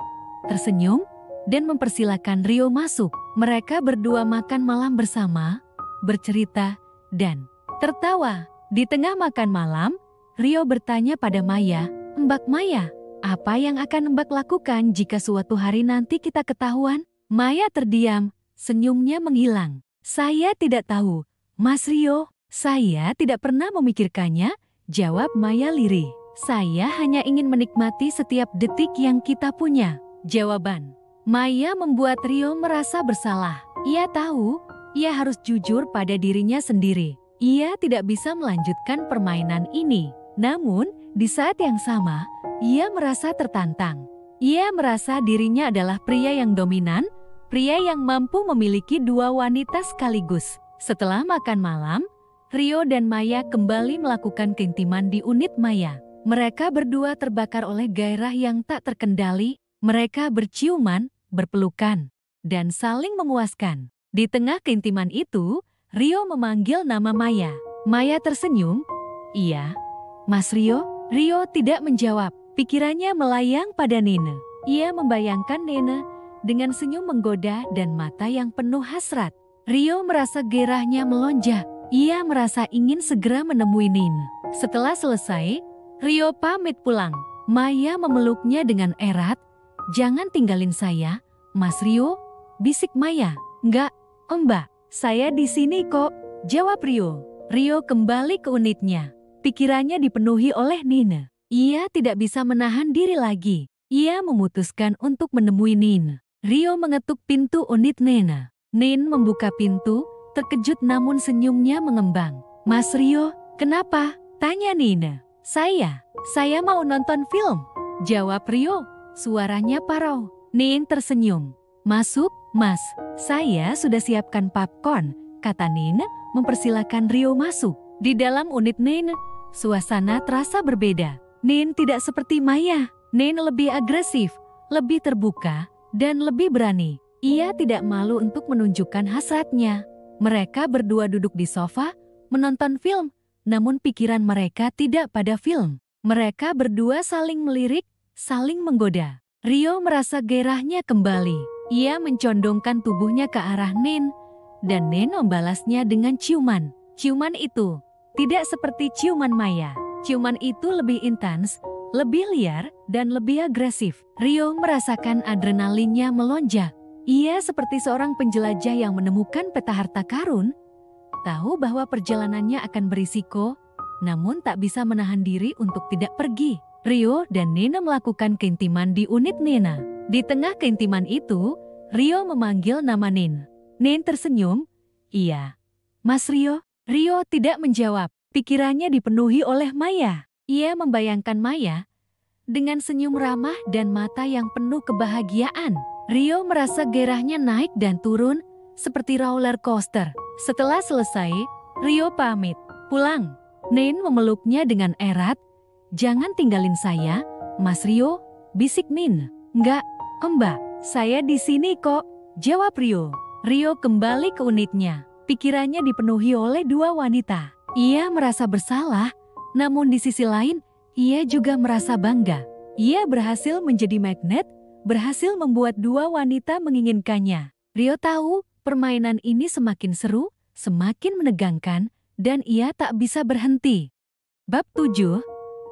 tersenyum, dan mempersilakan Rio masuk. Mereka berdua makan malam bersama, bercerita, dan tertawa. Di tengah makan malam, Rio bertanya pada Maya, "Mbak Maya, apa yang akan Mbak lakukan jika suatu hari nanti kita ketahuan?" Maya terdiam, senyumnya menghilang. "Saya tidak tahu, Mas Rio. Saya tidak pernah memikirkannya," jawab Maya lirih. "Saya hanya ingin menikmati setiap detik yang kita punya." Jawaban Maya membuat Rio merasa bersalah. Ia tahu, ia harus jujur pada dirinya sendiri. Ia tidak bisa melanjutkan permainan ini. Namun, di saat yang sama, ia merasa tertantang. Ia merasa dirinya adalah pria yang dominan, pria yang mampu memiliki dua wanita sekaligus. Setelah makan malam, Rio dan Maya kembali melakukan keintiman di unit Maya. Mereka berdua terbakar oleh gairah yang tak terkendali. Mereka berciuman, berpelukan, dan saling memuaskan. Di tengah keintiman itu, Rio memanggil nama Maya. Maya tersenyum. "Iya, Mas Rio?" Rio tidak menjawab. Pikirannya melayang pada Nene. Ia membayangkan Nene dengan senyum menggoda dan mata yang penuh hasrat. Rio merasa gairahnya melonjak. Ia merasa ingin segera menemui Nene. Setelah selesai, Rio pamit pulang. Maya memeluknya dengan erat. "Jangan tinggalin saya, Mas Rio," bisik Maya. "Enggak, Mbak, saya di sini kok," jawab Rio. Rio kembali ke unitnya. Pikirannya dipenuhi oleh Nene. Ia tidak bisa menahan diri lagi. Ia memutuskan untuk menemui Nene. Rio mengetuk pintu unit Nene. Nene membuka pintu, terkejut namun senyumnya mengembang. "Mas Rio, kenapa?" tanya Nene. Saya mau nonton film," jawab Rio. Suaranya parau. Nene tersenyum. "Masuk, Mas. Saya sudah siapkan popcorn," kata Nene, mempersilahkan Rio masuk. Di dalam unit Nene, suasana terasa berbeda. Nene tidak seperti Maya. Nene lebih agresif, lebih terbuka, dan lebih berani. Ia tidak malu untuk menunjukkan hasratnya. Mereka berdua duduk di sofa, menonton film, namun pikiran mereka tidak pada film. Mereka berdua saling melirik, saling menggoda. Rio merasa gairahnya kembali. Ia mencondongkan tubuhnya ke arah Nene, dan Nene membalasnya dengan ciuman. Ciuman itu tidak seperti ciuman Maya. Ciuman itu lebih intens, lebih liar, dan lebih agresif. Rio merasakan adrenalinnya melonjak. Ia seperti seorang penjelajah yang menemukan peta harta karun, tahu bahwa perjalanannya akan berisiko, namun tak bisa menahan diri untuk tidak pergi. Rio dan Nene melakukan keintiman di unit Nene. Di tengah keintiman itu, Rio memanggil nama Nene. Nene tersenyum. "Iya, Mas Rio." Rio tidak menjawab. Pikirannya dipenuhi oleh Maya. Ia membayangkan Maya dengan senyum ramah dan mata yang penuh kebahagiaan. Rio merasa gairahnya naik dan turun seperti roller coaster. Setelah selesai, Rio pamit pulang. Nene memeluknya dengan erat. "Jangan tinggalin saya, Mas Rio," bisik Nene. "Enggak, Mbak, saya di sini kok," jawab Rio. Rio kembali ke unitnya. Pikirannya dipenuhi oleh dua wanita. Ia merasa bersalah, namun di sisi lain, ia juga merasa bangga. Ia berhasil menjadi magnet, berhasil membuat dua wanita menginginkannya. Rio tahu permainan ini semakin seru, semakin menegangkan, dan ia tak bisa berhenti. Bab 7.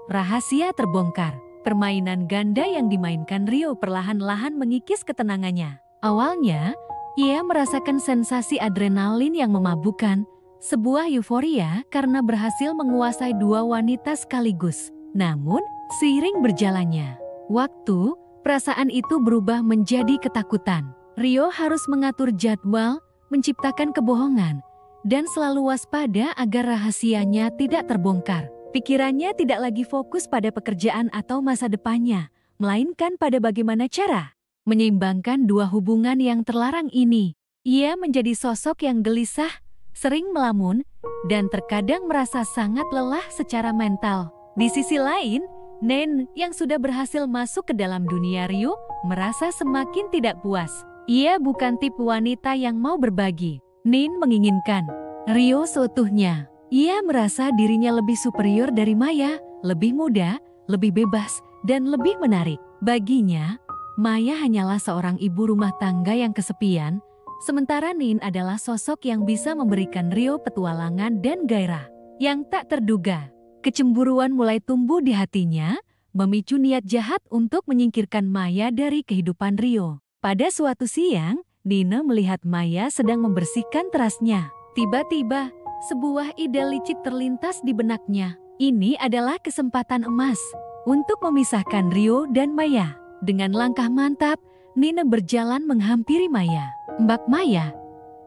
Rahasia terbongkar. Permainan ganda yang dimainkan Rio perlahan-lahan mengikis ketenangannya. Awalnya, ia merasakan sensasi adrenalin yang memabukkan, sebuah euforia karena berhasil menguasai dua wanita sekaligus. Namun, seiring berjalannya waktu, perasaan itu berubah menjadi ketakutan. Rio harus mengatur jadwal, menciptakan kebohongan, dan selalu waspada agar rahasianya tidak terbongkar. Pikirannya tidak lagi fokus pada pekerjaan atau masa depannya, melainkan pada bagaimana cara menyeimbangkan dua hubungan yang terlarang ini. Ia menjadi sosok yang gelisah, sering melamun, dan terkadang merasa sangat lelah secara mental. Di sisi lain, Nene yang sudah berhasil masuk ke dalam dunia Rio merasa semakin tidak puas. Ia bukan tipe wanita yang mau berbagi. Nin menginginkan Rio seutuhnya. Ia merasa dirinya lebih superior dari Maya, lebih muda, lebih bebas, dan lebih menarik. Baginya, Maya hanyalah seorang ibu rumah tangga yang kesepian, sementara Nin adalah sosok yang bisa memberikan Rio petualangan dan gairah yang tak terduga. Kecemburuan mulai tumbuh di hatinya, memicu niat jahat untuk menyingkirkan Maya dari kehidupan Rio. Pada suatu siang, Nina melihat Maya sedang membersihkan terasnya. Tiba-tiba, sebuah ide licik terlintas di benaknya. Ini adalah kesempatan emas untuk memisahkan Rio dan Maya. Dengan langkah mantap, Nina berjalan menghampiri Maya. "Mbak Maya,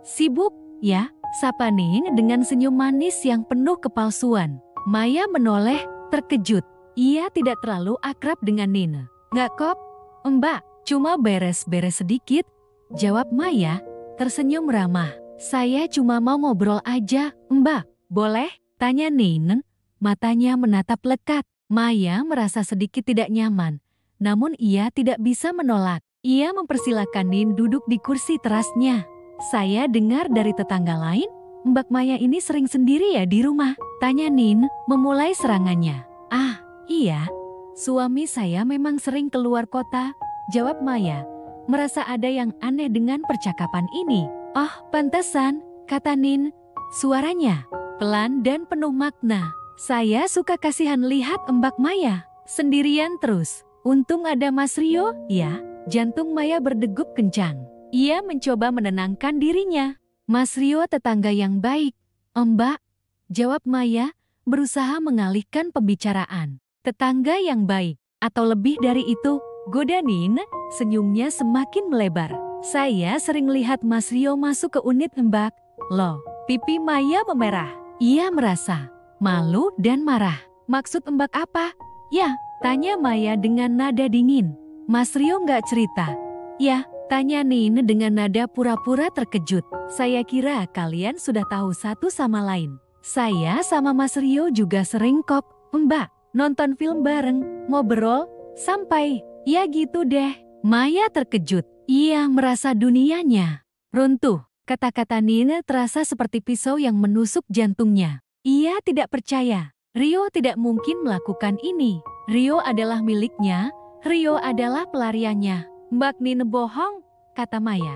sibuk ya?" sapa Nin dengan senyum manis yang penuh kepalsuan. Maya menoleh, terkejut. Ia tidak terlalu akrab dengan Nina. "Nggak kok, Mbak, cuma beres-beres sedikit," jawab Maya, tersenyum ramah. "Saya cuma mau ngobrol aja, Mbak. Boleh?" tanya Nin. Matanya menatap lekat. Maya merasa sedikit tidak nyaman, namun ia tidak bisa menolak. Ia mempersilakan Nin duduk di kursi terasnya. "Saya dengar dari tetangga lain, Mbak Maya ini sering sendiri ya di rumah?" tanya Nin, memulai serangannya. "Ah, iya. Suami saya memang sering keluar kota," jawab Maya, merasa ada yang aneh dengan percakapan ini. "Oh, pantesan," kata Nin. Suaranya pelan dan penuh makna. "Saya suka kasihan lihat Mbak Maya sendirian terus. Untung ada Mas Rio, ya." Jantung Maya berdegup kencang. Ia mencoba menenangkan dirinya. "Mas Rio tetangga yang baik, Mbak," jawab Maya, berusaha mengalihkan pembicaraan. "Tetangga yang baik, atau lebih dari itu?" goda Nin, senyumnya semakin melebar. "Saya sering lihat Mas Rio masuk ke unit Mbak." Loh, pipi Maya memerah. Ia merasa malu dan marah. "Maksud Mbak apa?" "Ya," tanya Maya dengan nada dingin. "Mas Rio nggak cerita?" "Ya," tanya Nin dengan nada pura-pura terkejut. "Saya kira kalian sudah tahu satu sama lain." "Saya sama Mas Rio juga sering kok, Mbak. Nonton film bareng, ngobrol, sampai..." "Ya gitu deh." Maya terkejut. Ia merasa dunianya runtuh. Kata-kata Nina terasa seperti pisau yang menusuk jantungnya. Ia tidak percaya. Rio tidak mungkin melakukan ini. Rio adalah miliknya. Rio adalah pelariannya. "Mbak Nina bohong," kata Maya.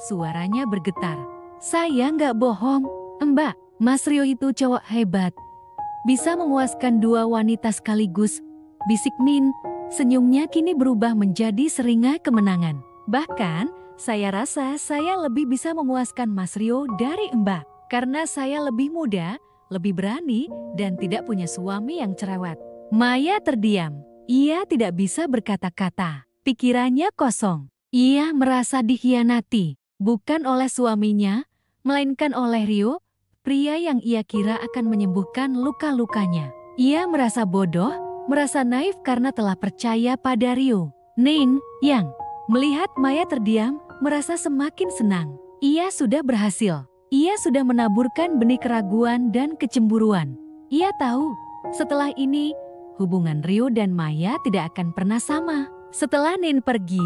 Suaranya bergetar. "Saya nggak bohong, Mbak. Mas Rio itu cowok hebat. Bisa memuaskan dua wanita sekaligus," bisik Nin. Senyumnya kini berubah menjadi seringai kemenangan. "Bahkan, saya rasa saya lebih bisa memuaskan Mas Rio dari Mbak. Karena saya lebih muda, lebih berani, dan tidak punya suami yang cerewet." Maya terdiam. Ia tidak bisa berkata-kata. Pikirannya kosong. Ia merasa dikhianati, bukan oleh suaminya, melainkan oleh Rio, pria yang ia kira akan menyembuhkan luka-lukanya. Ia merasa bodoh, merasa naif karena telah percaya pada Rio. Nin, yang melihat Maya terdiam, merasa semakin senang. Ia sudah berhasil. Ia sudah menaburkan benih keraguan dan kecemburuan. Ia tahu, setelah ini, hubungan Rio dan Maya tidak akan pernah sama. Setelah Nin pergi,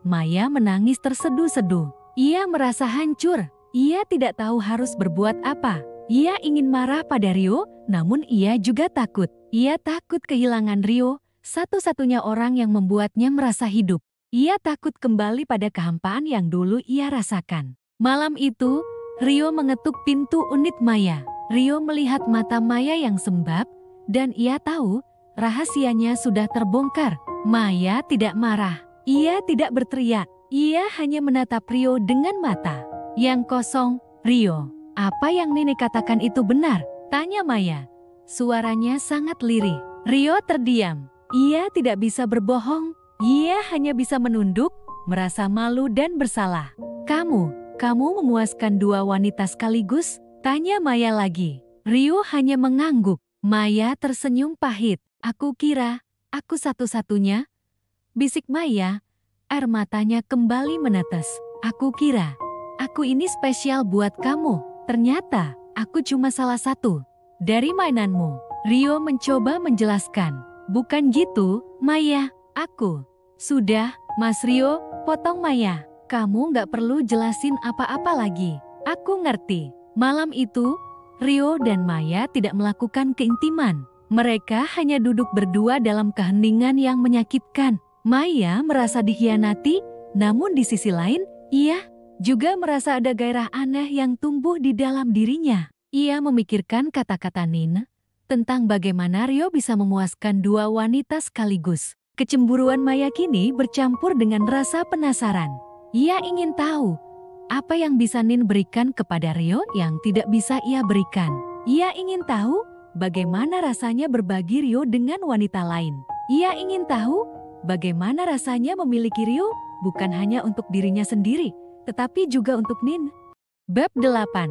Maya menangis terseduh-seduh. Ia merasa hancur. Ia tidak tahu harus berbuat apa. Ia ingin marah pada Rio, namun ia juga takut. Ia takut kehilangan Rio, satu-satunya orang yang membuatnya merasa hidup. Ia takut kembali pada kehampaan yang dulu ia rasakan. Malam itu, Rio mengetuk pintu unit Maya. Rio melihat mata Maya yang sembab, dan ia tahu rahasianya sudah terbongkar. Maya tidak marah. Ia tidak berteriak. Ia hanya menatap Rio dengan mata yang kosong. "Rio, apa yang Nini katakan itu benar?" tanya Maya. Suaranya sangat lirih. Rio terdiam. Ia tidak bisa berbohong. Ia hanya bisa menunduk, merasa malu dan bersalah. Kamu memuaskan dua wanita sekaligus?" tanya Maya lagi. Rio hanya mengangguk. Maya tersenyum pahit. "Aku kira aku satu-satunya," bisik Maya. Air matanya kembali menetes. "Aku kira aku ini spesial buat kamu. Ternyata aku cuma salah satu dari mainanmu." Rio mencoba menjelaskan. "Bukan gitu, Maya. Aku..." "Sudah, Mas Rio," potong Maya. kamu nggak perlu jelasin apa-apa lagi. Aku ngerti. Malam itu, Rio dan Maya tidak melakukan keintiman. Mereka hanya duduk berdua dalam keheningan yang menyakitkan. Maya merasa dikhianati, namun di sisi lain, ia juga merasa ada gairah aneh yang tumbuh di dalam dirinya. Ia memikirkan kata-kata Nin tentang bagaimana Rio bisa memuaskan dua wanita sekaligus. Kecemburuan Maya kini bercampur dengan rasa penasaran. Ia ingin tahu apa yang bisa Nin berikan kepada Rio yang tidak bisa ia berikan. Ia ingin tahu bagaimana rasanya berbagi Rio dengan wanita lain. Ia ingin tahu bagaimana rasanya memiliki Rio bukan hanya untuk dirinya sendiri, tetapi juga untuk Nin. Bab 8.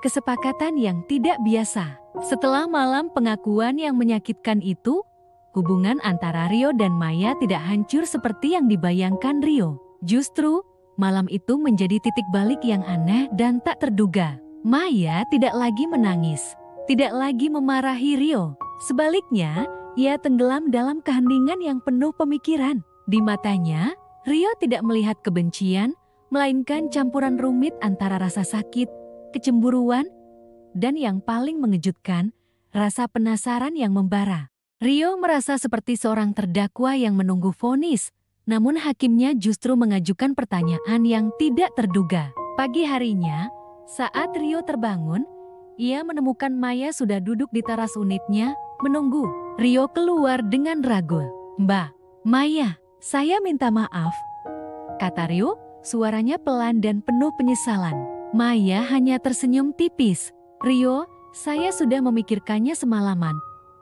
Kesepakatan yang tidak biasa. Setelah malam pengakuan yang menyakitkan itu, hubungan antara Rio dan Maya tidak hancur seperti yang dibayangkan Rio. Justru, malam itu menjadi titik balik yang aneh dan tak terduga. Maya tidak lagi menangis, tidak lagi memarahi Rio. Sebaliknya, ia tenggelam dalam keheningan yang penuh pemikiran. Di matanya, Rio tidak melihat kebencian, melainkan campuran rumit antara rasa sakit, kecemburuan, dan yang paling mengejutkan, rasa penasaran yang membara. Rio merasa seperti seorang terdakwa yang menunggu vonis, namun hakimnya justru mengajukan pertanyaan yang tidak terduga. Pagi harinya, saat Rio terbangun, ia menemukan Maya sudah duduk di teras unitnya, menunggu. Rio keluar dengan ragu. "Mbak, Maya, saya minta maaf," kata Rio, suaranya pelan dan penuh penyesalan. Maya hanya tersenyum tipis. "Rio, saya sudah memikirkannya semalaman,"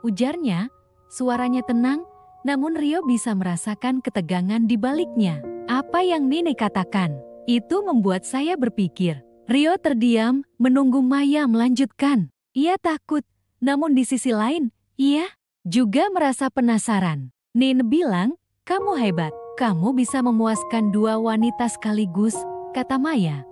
ujarnya. Suaranya tenang, namun Rio bisa merasakan ketegangan di baliknya. "Apa yang Nini katakan, itu membuat saya berpikir." Rio terdiam, menunggu Maya melanjutkan. Ia takut, namun di sisi lain, ia juga merasa penasaran. "Nin bilang, kamu hebat, kamu bisa memuaskan dua wanita sekaligus," kata Maya.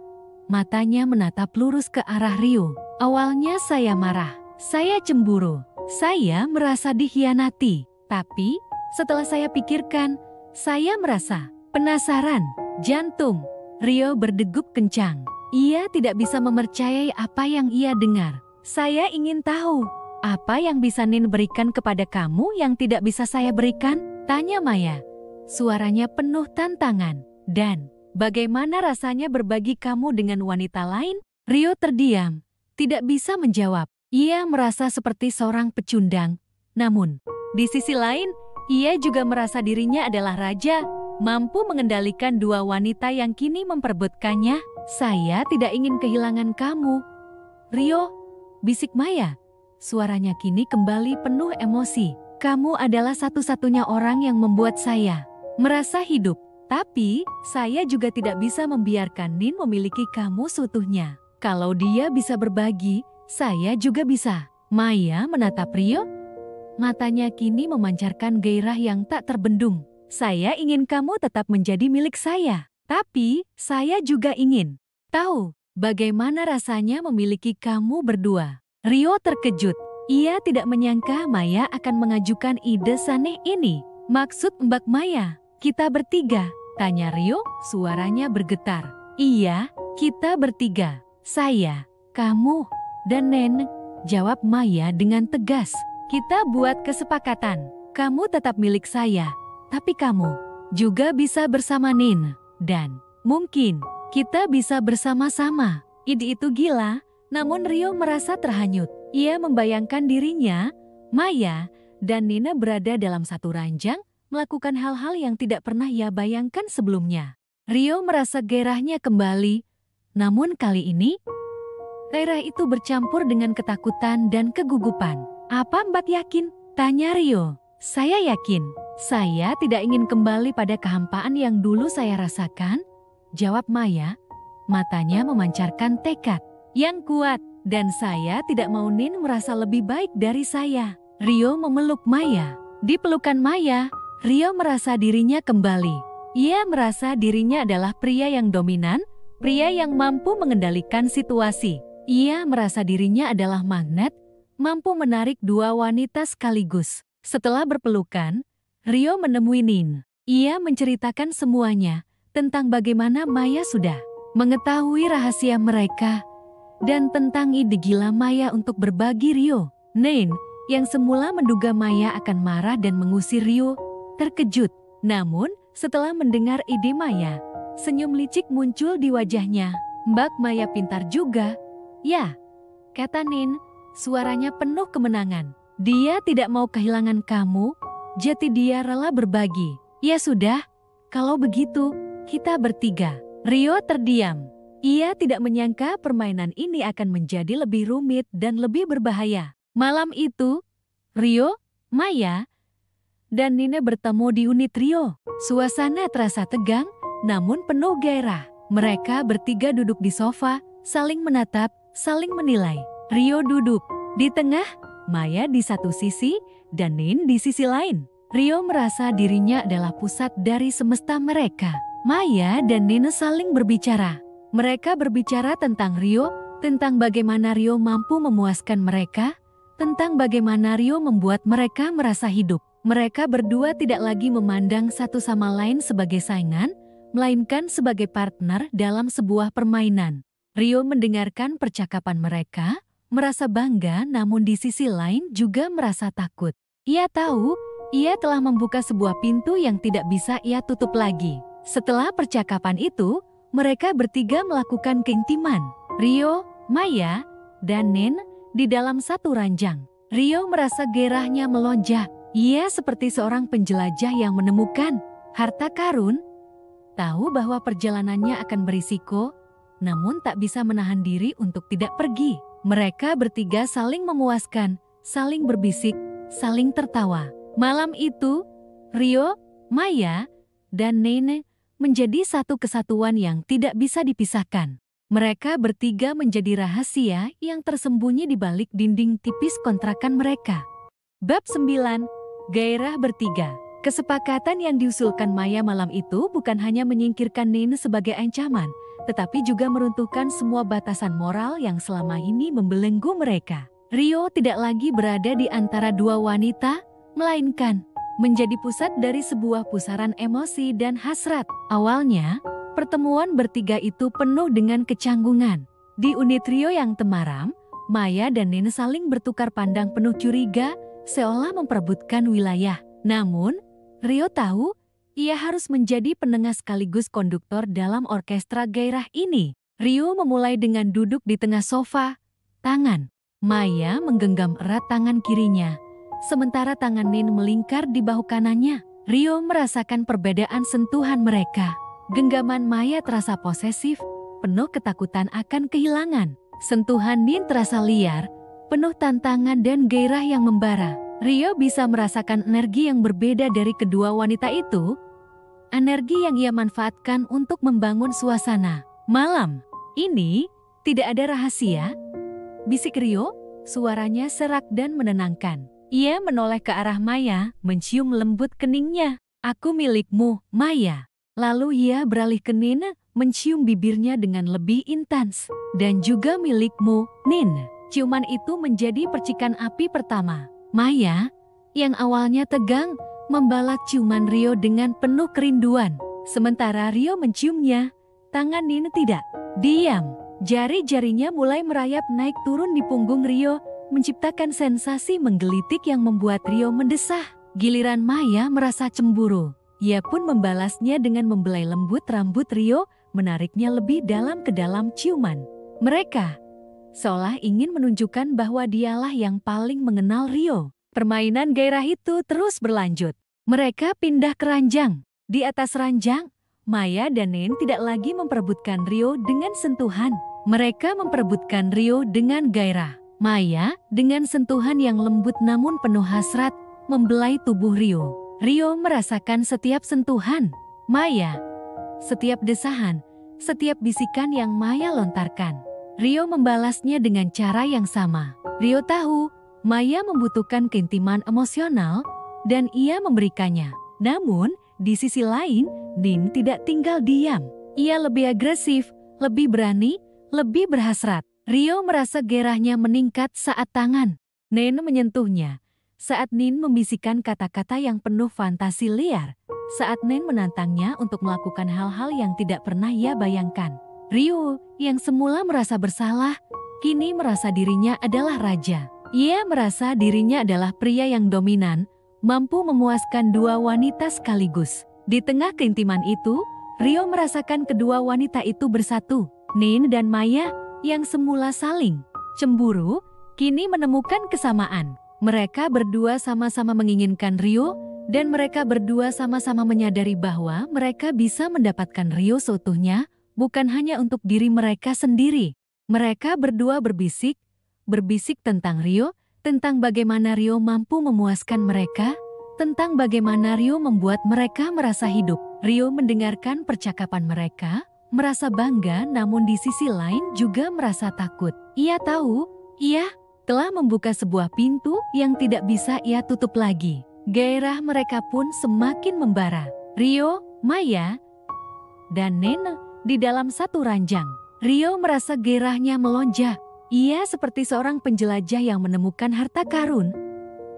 Matanya menatap lurus ke arah Rio. "Awalnya saya marah, saya cemburu, saya merasa dikhianati. Tapi, setelah saya pikirkan, saya merasa penasaran." Jantung Rio berdegup kencang. Ia tidak bisa mempercayai apa yang ia dengar. "Saya ingin tahu, apa yang bisa Nin berikan kepada kamu yang tidak bisa saya berikan?" tanya Maya. Suaranya penuh tantangan. "Dan, bagaimana rasanya berbagi kamu dengan wanita lain?" Rio terdiam, tidak bisa menjawab. Ia merasa seperti seorang pecundang. Namun, di sisi lain, ia juga merasa dirinya adalah raja, mampu mengendalikan dua wanita yang kini memperebutkannya. "Saya tidak ingin kehilangan kamu, Rio," bisik Maya. Suaranya kini kembali penuh emosi. "Kamu adalah satu-satunya orang yang membuat saya merasa hidup. Tapi, saya juga tidak bisa membiarkan Nin memiliki kamu seutuhnya. Kalau dia bisa berbagi, saya juga bisa." Maya menatap Rio. Matanya kini memancarkan gairah yang tak terbendung. "Saya ingin kamu tetap menjadi milik saya. Tapi, saya juga ingin tahu bagaimana rasanya memiliki kamu berdua." Rio terkejut. Ia tidak menyangka Maya akan mengajukan ide aneh ini. "Maksud Mbak Maya, kita bertiga?" tanya Rio, suaranya bergetar. "Iya, kita bertiga. Saya, kamu, dan Nen," jawab Maya dengan tegas. "Kita buat kesepakatan. Kamu tetap milik saya, tapi kamu juga bisa bersama Nin. Dan mungkin kita bisa bersama-sama." Ide itu gila, namun Rio merasa terhanyut. Ia membayangkan dirinya, Maya, dan Nina berada dalam satu ranjang, melakukan hal-hal yang tidak pernah ia bayangkan sebelumnya. Rio merasa gairahnya kembali, namun kali ini, gairah itu bercampur dengan ketakutan dan kegugupan. "Apa Mbak yakin?" tanya Rio. "Saya yakin. Saya tidak ingin kembali pada kehampaan yang dulu saya rasakan," jawab Maya. Matanya memancarkan tekad yang kuat. "Dan saya tidak mau Nin merasa lebih baik dari saya." Rio memeluk Maya. Di pelukan Maya, Rio merasa dirinya kembali. Ia merasa dirinya adalah pria yang dominan, pria yang mampu mengendalikan situasi. Ia merasa dirinya adalah magnet, mampu menarik dua wanita sekaligus. Setelah berpelukan, Rio menemui Nin. Ia menceritakan semuanya, tentang bagaimana Maya sudah mengetahui rahasia mereka, dan tentang ide gila Maya untuk berbagi Rio. Nin, yang semula menduga Maya akan marah dan mengusir Rio, terkejut. Namun, setelah mendengar ide Maya, senyum licik muncul di wajahnya. Mbak Maya pintar juga. Ya, kata Nin, suaranya penuh kemenangan. Dia tidak mau kehilangan kamu, jadi dia rela berbagi. Ya sudah, kalau begitu, kita bertiga. Rio terdiam. Ia tidak menyangka permainan ini akan menjadi lebih rumit dan lebih berbahaya. Malam itu, Rio, Maya, dan Nina bertemu di unit Rio. Suasana terasa tegang, namun penuh gairah. Mereka bertiga duduk di sofa, saling menatap, saling menilai. Rio duduk di tengah, Maya di satu sisi, dan Nin di sisi lain. Rio merasa dirinya adalah pusat dari semesta mereka. Maya dan Nina saling berbicara. Mereka berbicara tentang Rio, tentang bagaimana Rio mampu memuaskan mereka, tentang bagaimana Rio membuat mereka merasa hidup. Mereka berdua tidak lagi memandang satu sama lain sebagai saingan, melainkan sebagai partner dalam sebuah permainan. Rio mendengarkan percakapan mereka, merasa bangga namun di sisi lain juga merasa takut. Ia tahu, ia telah membuka sebuah pintu yang tidak bisa ia tutup lagi. Setelah percakapan itu, mereka bertiga melakukan keintiman. Rio, Maya, dan Nin di dalam satu ranjang. Rio merasa gairahnya melonjak. Ia seperti seorang penjelajah yang menemukan harta karun. Tahu bahwa perjalanannya akan berisiko, namun tak bisa menahan diri untuk tidak pergi. Mereka bertiga saling memuaskan, saling berbisik, saling tertawa. Malam itu, Rio, Maya, dan Nin menjadi satu kesatuan yang tidak bisa dipisahkan. Mereka bertiga menjadi rahasia yang tersembunyi di balik dinding tipis kontrakan mereka. Bab 9. Gairah bertiga. Kesepakatan yang diusulkan Maya malam itu bukan hanya menyingkirkan Nin sebagai ancaman, tetapi juga meruntuhkan semua batasan moral yang selama ini membelenggu mereka. Rio tidak lagi berada di antara dua wanita, melainkan menjadi pusat dari sebuah pusaran emosi dan hasrat. Awalnya, pertemuan bertiga itu penuh dengan kecanggungan. Di unit Rio yang temaram, Maya dan Nin saling bertukar pandang penuh curiga, seolah memperebutkan wilayah. Namun, Rio tahu, ia harus menjadi penengah sekaligus konduktor dalam orkestra gairah ini. Rio memulai dengan duduk di tengah sofa, tangan Maya menggenggam erat tangan kirinya, sementara tangan Nin melingkar di bahu kanannya. Rio merasakan perbedaan sentuhan mereka. Genggaman Maya terasa posesif, penuh ketakutan akan kehilangan. Sentuhan Nin terasa liar, penuh tantangan dan gairah yang membara. Rio bisa merasakan energi yang berbeda dari kedua wanita itu, energi yang ia manfaatkan untuk membangun suasana. Malam ini tidak ada rahasia, bisik Rio, suaranya serak dan menenangkan. Ia menoleh ke arah Maya, mencium lembut keningnya. Aku milikmu, Maya. Lalu ia beralih ke Nin, mencium bibirnya dengan lebih intens. Dan juga milikmu, Nin. Ciuman itu menjadi percikan api pertama. Maya, yang awalnya tegang, membalas ciuman Rio dengan penuh kerinduan. Sementara Rio menciumnya, tangan Nin tidak diam. Jari-jarinya mulai merayap naik turun di punggung Rio, menciptakan sensasi menggelitik yang membuat Rio mendesah. Giliran Maya merasa cemburu. Ia pun membalasnya dengan membelai lembut rambut Rio, menariknya lebih dalam ke dalam ciuman. Mereka seolah ingin menunjukkan bahwa dialah yang paling mengenal Rio. Permainan gairah itu terus berlanjut. Mereka pindah ke ranjang. Di atas ranjang, Maya dan Nin tidak lagi memperebutkan Rio dengan sentuhan. Mereka memperebutkan Rio dengan gairah. Maya, dengan sentuhan yang lembut namun penuh hasrat, membelai tubuh Rio. Rio merasakan setiap sentuhan Maya, setiap desahan, setiap bisikan yang Maya lontarkan. Rio membalasnya dengan cara yang sama. Rio tahu, Maya membutuhkan keintiman emosional, dan ia memberikannya. Namun, di sisi lain, Nin tidak tinggal diam. Ia lebih agresif, lebih berani, lebih berhasrat. Rio merasa gairahnya meningkat saat tangan Nin menyentuhnya. saat Nin membisikkan kata-kata yang penuh fantasi liar, saat Nin menantangnya untuk melakukan hal-hal yang tidak pernah ia bayangkan. Ryo, yang semula merasa bersalah, kini merasa dirinya adalah raja. Ia merasa dirinya adalah pria yang dominan, mampu memuaskan dua wanita sekaligus. Di tengah keintiman itu, Ryo merasakan kedua wanita itu bersatu. Nin dan Maya, yang semula saling cemburu, kini menemukan kesamaan. Mereka berdua sama-sama menginginkan Ryo, dan mereka berdua sama-sama menyadari bahwa mereka bisa mendapatkan Ryo seutuhnya, bukan hanya untuk diri mereka sendiri. Mereka berdua berbisik tentang Ryo, tentang bagaimana Ryo mampu memuaskan mereka, tentang bagaimana Ryo membuat mereka merasa hidup. Ryo mendengarkan percakapan mereka, merasa bangga namun di sisi lain juga merasa takut. Ia tahu, ia telah membuka sebuah pintu yang tidak bisa ia tutup lagi. Gairah mereka pun semakin membara. Ryo, Maya, dan Nene di dalam satu ranjang. Ryo merasa gairahnya melonjak. Ia seperti seorang penjelajah yang menemukan harta karun.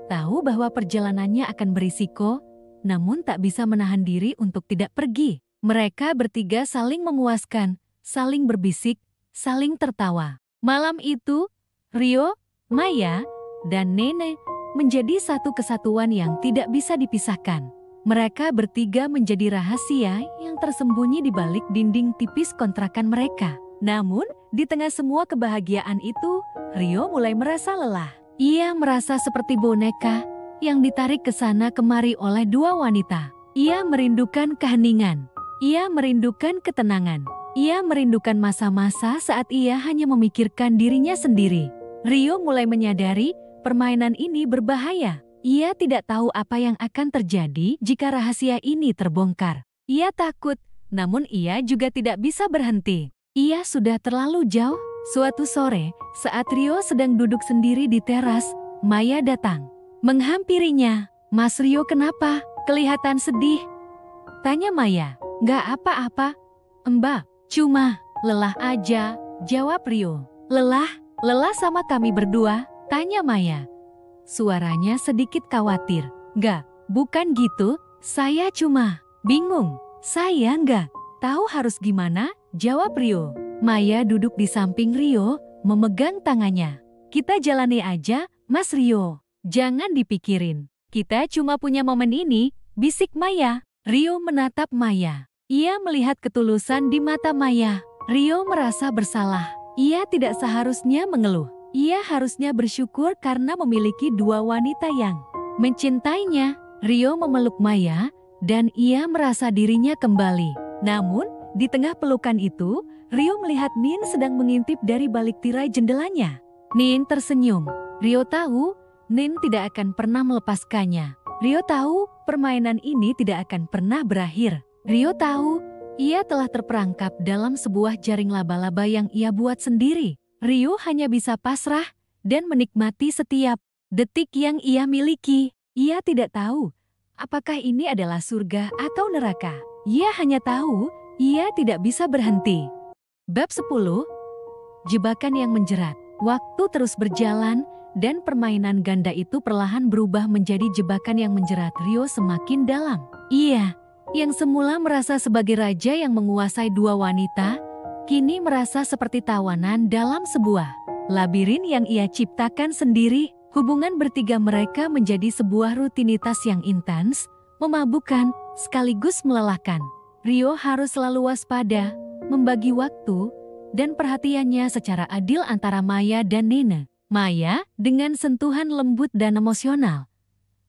Tahu bahwa perjalanannya akan berisiko, namun tak bisa menahan diri untuk tidak pergi. Mereka bertiga saling memuaskan, saling berbisik, saling tertawa. Malam itu, Ryo, Maya, dan Nene menjadi satu kesatuan yang tidak bisa dipisahkan. Mereka bertiga menjadi rahasia yang tersembunyi di balik dinding tipis kontrakan mereka. Namun, di tengah semua kebahagiaan itu, Ryo mulai merasa lelah. Ia merasa seperti boneka yang ditarik ke sana kemari oleh dua wanita. Ia merindukan keheningan. Ia merindukan ketenangan. Ia merindukan masa-masa saat ia hanya memikirkan dirinya sendiri. Ryo mulai menyadari permainan ini berbahaya. Ia tidak tahu apa yang akan terjadi jika rahasia ini terbongkar. Ia takut, namun ia juga tidak bisa berhenti. Ia sudah terlalu jauh. Suatu sore, saat Ryo sedang duduk sendiri di teras, Maya datang. Menghampirinya. "Mas Ryo, kenapa? Kelihatan sedih." Tanya Maya. "Nggak apa-apa, Mbak. Cuma lelah aja," jawab Ryo. "Lelah? Lelah sama kami berdua?" Tanya Maya. Suaranya sedikit khawatir. "Nggak, bukan gitu. Saya cuma bingung. Saya nggak tahu harus gimana," jawab Ryo. Maya duduk di samping Ryo, memegang tangannya. "Kita jalani aja, Mas Ryo. Jangan dipikirin. Kita cuma punya momen ini," bisik Maya. Ryo menatap Maya. Ia melihat ketulusan di mata Maya. Ryo merasa bersalah. Ia tidak seharusnya mengeluh. Ia harusnya bersyukur karena memiliki dua wanita yang mencintainya. Ryo memeluk Maya, dan ia merasa dirinya kembali. Namun, di tengah pelukan itu, Ryo melihat Nin sedang mengintip dari balik tirai jendelanya. Nin tersenyum. Ryo tahu, Nin tidak akan pernah melepaskannya. Ryo tahu, permainan ini tidak akan pernah berakhir. Ryo tahu, ia telah terperangkap dalam sebuah jaring laba-laba yang ia buat sendiri. Ryo hanya bisa pasrah dan menikmati setiap detik yang ia miliki. Ia tidak tahu apakah ini adalah surga atau neraka. Ia hanya tahu ia tidak bisa berhenti. Bab 10. Jebakan yang menjerat. Waktu terus berjalan dan permainan ganda itu perlahan berubah menjadi jebakan yang menjerat Ryo semakin dalam. Ia yang semula merasa sebagai raja yang menguasai dua wanita, kini merasa seperti tawanan dalam sebuah labirin yang ia ciptakan sendiri. Hubungan bertiga mereka menjadi sebuah rutinitas yang intens, memabukkan, sekaligus melelahkan. Ryo harus selalu waspada, membagi waktu dan perhatiannya secara adil antara Maya dan Nene. Maya, dengan sentuhan lembut dan emosional,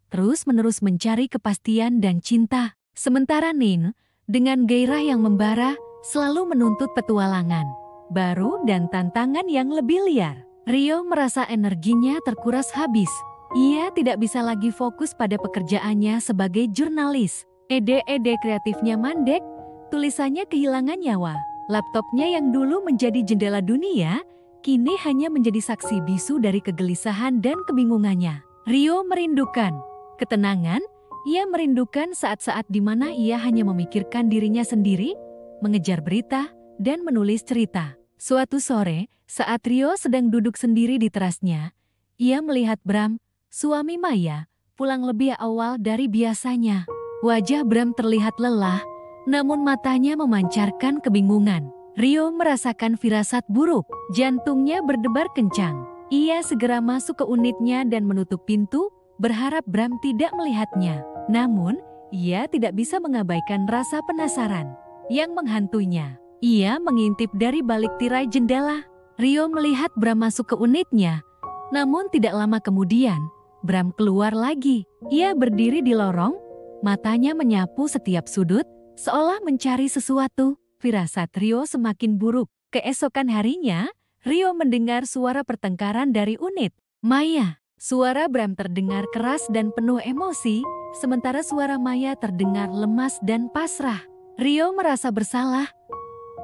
terus-menerus mencari kepastian dan cinta. Sementara Nin, dengan gairah yang membara, selalu menuntut petualangan baru dan tantangan yang lebih liar. Ryo merasa energinya terkuras habis. Ia tidak bisa lagi fokus pada pekerjaannya sebagai jurnalis. Ide-ide kreatifnya mandek, tulisannya kehilangan nyawa. Laptopnya yang dulu menjadi jendela dunia, kini hanya menjadi saksi bisu dari kegelisahan dan kebingungannya. Ryo merindukan ketenangan. Ia merindukan saat-saat di mana ia hanya memikirkan dirinya sendiri, mengejar berita, dan menulis cerita. Suatu sore, saat Ryo sedang duduk sendiri di terasnya, ia melihat Bram, suami Maya, pulang lebih awal dari biasanya. Wajah Bram terlihat lelah, namun matanya memancarkan kebingungan. Rio merasakan firasat buruk, jantungnya berdebar kencang. Ia segera masuk ke unitnya dan menutup pintu, berharap Bram tidak melihatnya. Namun, ia tidak bisa mengabaikan rasa penasaran yang menghantuinya. Ia mengintip dari balik tirai jendela. Rio melihat Bram masuk ke unitnya. Namun tidak lama kemudian, Bram keluar lagi. Ia berdiri di lorong, matanya menyapu setiap sudut, seolah mencari sesuatu. Firasat Rio semakin buruk. Keesokan harinya, Rio mendengar suara pertengkaran dari unit Maya. Suara Bram terdengar keras dan penuh emosi, sementara suara Maya terdengar lemas dan pasrah. Rio merasa bersalah.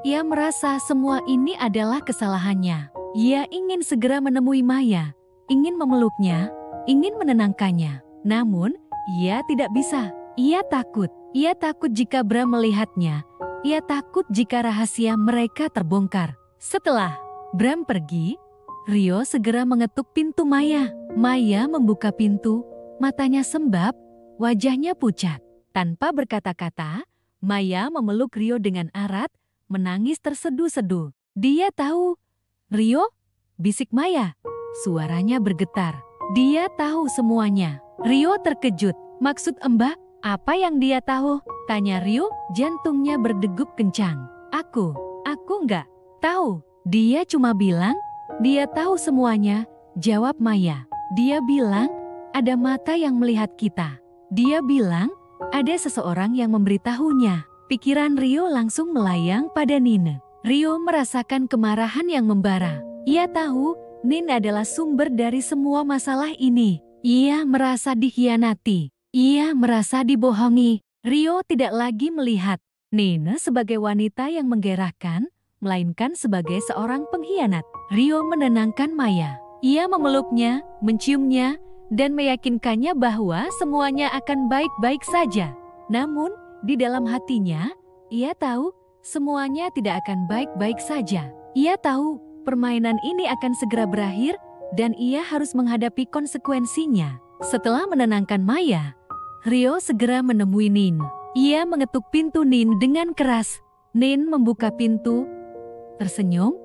Ia merasa semua ini adalah kesalahannya. Ia ingin segera menemui Maya, ingin memeluknya, ingin menenangkannya. Namun, ia tidak bisa. Ia takut. Ia takut jika Bram melihatnya. Ia takut jika rahasia mereka terbongkar. Setelah Bram pergi, Rio segera mengetuk pintu Maya. Maya membuka pintu, matanya sembab, wajahnya pucat. Tanpa berkata-kata, Maya memeluk Rio dengan erat, menangis terseduh-seduh. Dia tahu. Rio? Bisik Maya. Suaranya bergetar. Dia tahu semuanya. Rio terkejut. Maksud Mbak, apa yang dia tahu? Tanya Rio, jantungnya berdegup kencang. Aku nggak tahu. Dia cuma bilang, dia tahu semuanya, jawab Maya. Dia bilang, ada mata yang melihat kita. Dia bilang, ada seseorang yang memberitahunya. Pikiran Rio langsung melayang pada Nina. Rio merasakan kemarahan yang membara. Ia tahu, Nina adalah sumber dari semua masalah ini. Ia merasa dikhianati. Ia merasa dibohongi. Rio tidak lagi melihat Nina sebagai wanita yang menggerakkan, melainkan sebagai seorang pengkhianat. Rio menenangkan Maya. Ia memeluknya, menciumnya, dan meyakinkannya bahwa semuanya akan baik-baik saja. Namun, di dalam hatinya, ia tahu semuanya tidak akan baik-baik saja. Ia tahu permainan ini akan segera berakhir dan ia harus menghadapi konsekuensinya. Setelah menenangkan Maya, Rio segera menemui Nin. Ia mengetuk pintu Nin dengan keras. Nin membuka pintu, tersenyum,